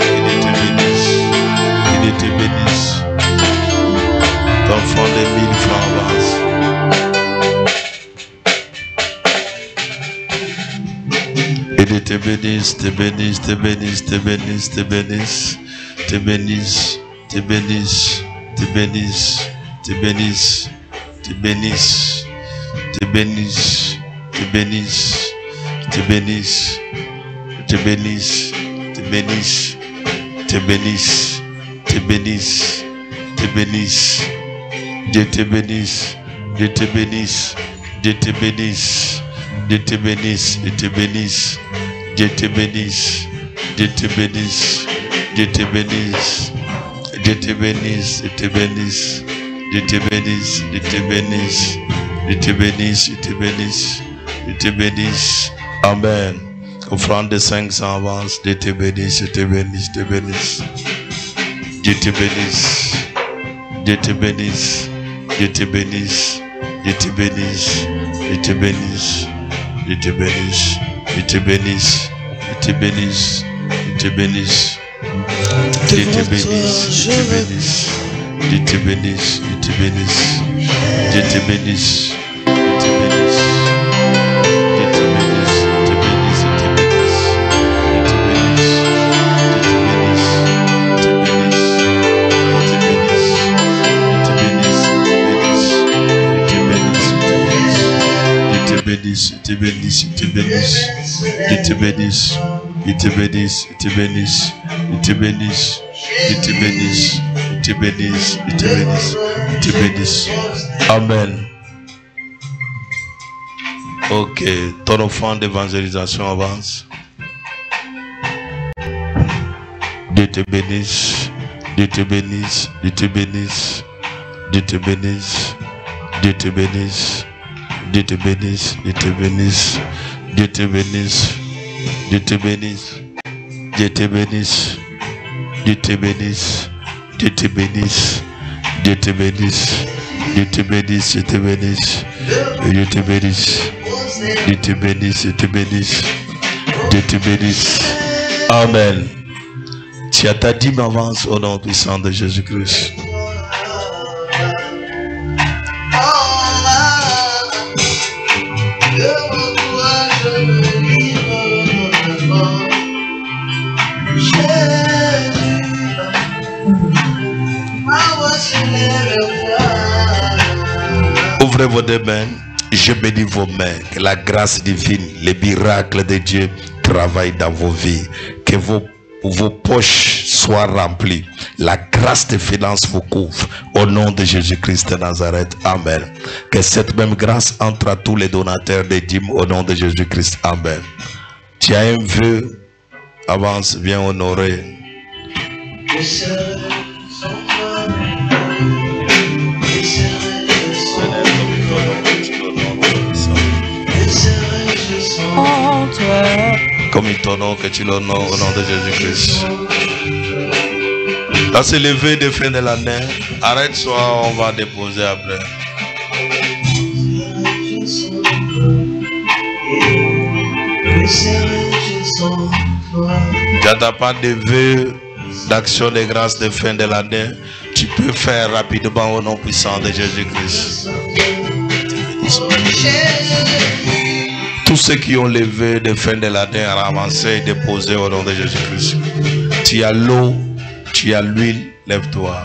Qu'il te bénisse. Qu'il te bénisse. Ton fonds de 1000 francs avance. Il te bénisse, te bénisse, te bénisse, te bénisse, te bénisse, te bénisse, te bénisse, te bénisse, te bénisse, te bénisse, te bénisse, te bénisse, te bénisse, te bénisse, te bénisse, te bénisse, te bénisse, te bénisse, Dieu te bénisse, Dieu te bénisse, Dieu te bénisse, Dieu te bénisse, Dieu te bénisse, Dieu te bénisse, Dieu te bénisse, Dieu te bénisse, Dieu te bénisse, Dieu te bénisse, Dieu te bénisse, Dieu te bénisse, Dieu te bénisse, Dieu te bénisse, Dieu te bénisse. Amen. Offrande de 500 avance, Dieu te bénisse, Dieu te bénisse, Dieu te bénisse. Dieu te bénisse, Dieu te bénisse, Dieu te bénisse, Dieu te bénisse, Dieu te bénisse, Dieu te bénisse, Dieu te bénisse, Dieu te bénisse, Dieu te bénisse, Dieu te bénisse, Dieu te bénisse, Dieu te bénisse, Dieu te bénisse, Dieu te bénisse, Dieu te bénisse. Bénisse, te bénisse, te bénisse, Dieu te bénisse, Dieu te bénisse, Dieu te bénisse, Dieu te bénisse, Dieu te bénisse, Dieu te bénisse, Dieu te bénisse, Dieu te bénisse. Amen. Ok, ton offrande d'évangélisation avance. Dieu te bénisse, Dieu te bénisse, Dieu te bénisse, Dieu te bénisse, Dieu te bénisse. Dieu te bénisse, Dieu te bénisse, Dieu te bénisse, Dieu te bénisse, Dieu te bénisse, Dieu te bénisse, Dieu te bénisse, Dieu te bénisse, Dieu te bénisse, Dieu te bénisse, Dieu te bénisse, Dieu te bénisse, Dieu te bénisse, Dieu te bénisse. Amen. Tu as ta dîme avance au nom puissant de Jésus-Christ. Ouvrez vos deux mains, je bénis vos mains, que la grâce divine, les miracles de Dieu travaillent dans vos vies, que vos poches soient remplies, la grâce de finances vous couvre, au nom de Jésus-Christ de Nazareth, Amen. Que cette même grâce entre à tous les donateurs des dîmes, au nom de Jésus-Christ, Amen. Tu as un vœu, avance, viens honorer. Comme il t'honore, que tu l'honores au nom de Jésus-Christ. Dans ce lever de fin de l'année, arrête-toi, on va déposer après. Tu n'as pas de vœux d'action de grâce de fin de l'année, tu peux faire rapidement au nom puissant de Jésus-Christ. Tous ceux qui ont levé des fins de la terre avancés et déposés au nom de Jésus-Christ. Tu as l'eau, tu as l'huile, lève-toi.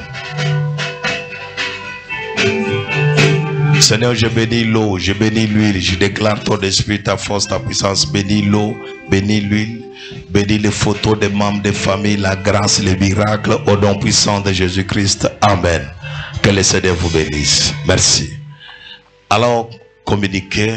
Seigneur, je bénis l'eau, je bénis l'huile, je déclare ton esprit, ta force, ta puissance. Bénis l'eau, bénis l'huile, bénis les photos des membres de famille, la grâce, les miracles, au nom puissant de Jésus-Christ. Amen. Que le Seigneur vous bénisse. Merci. Alors, communiquez.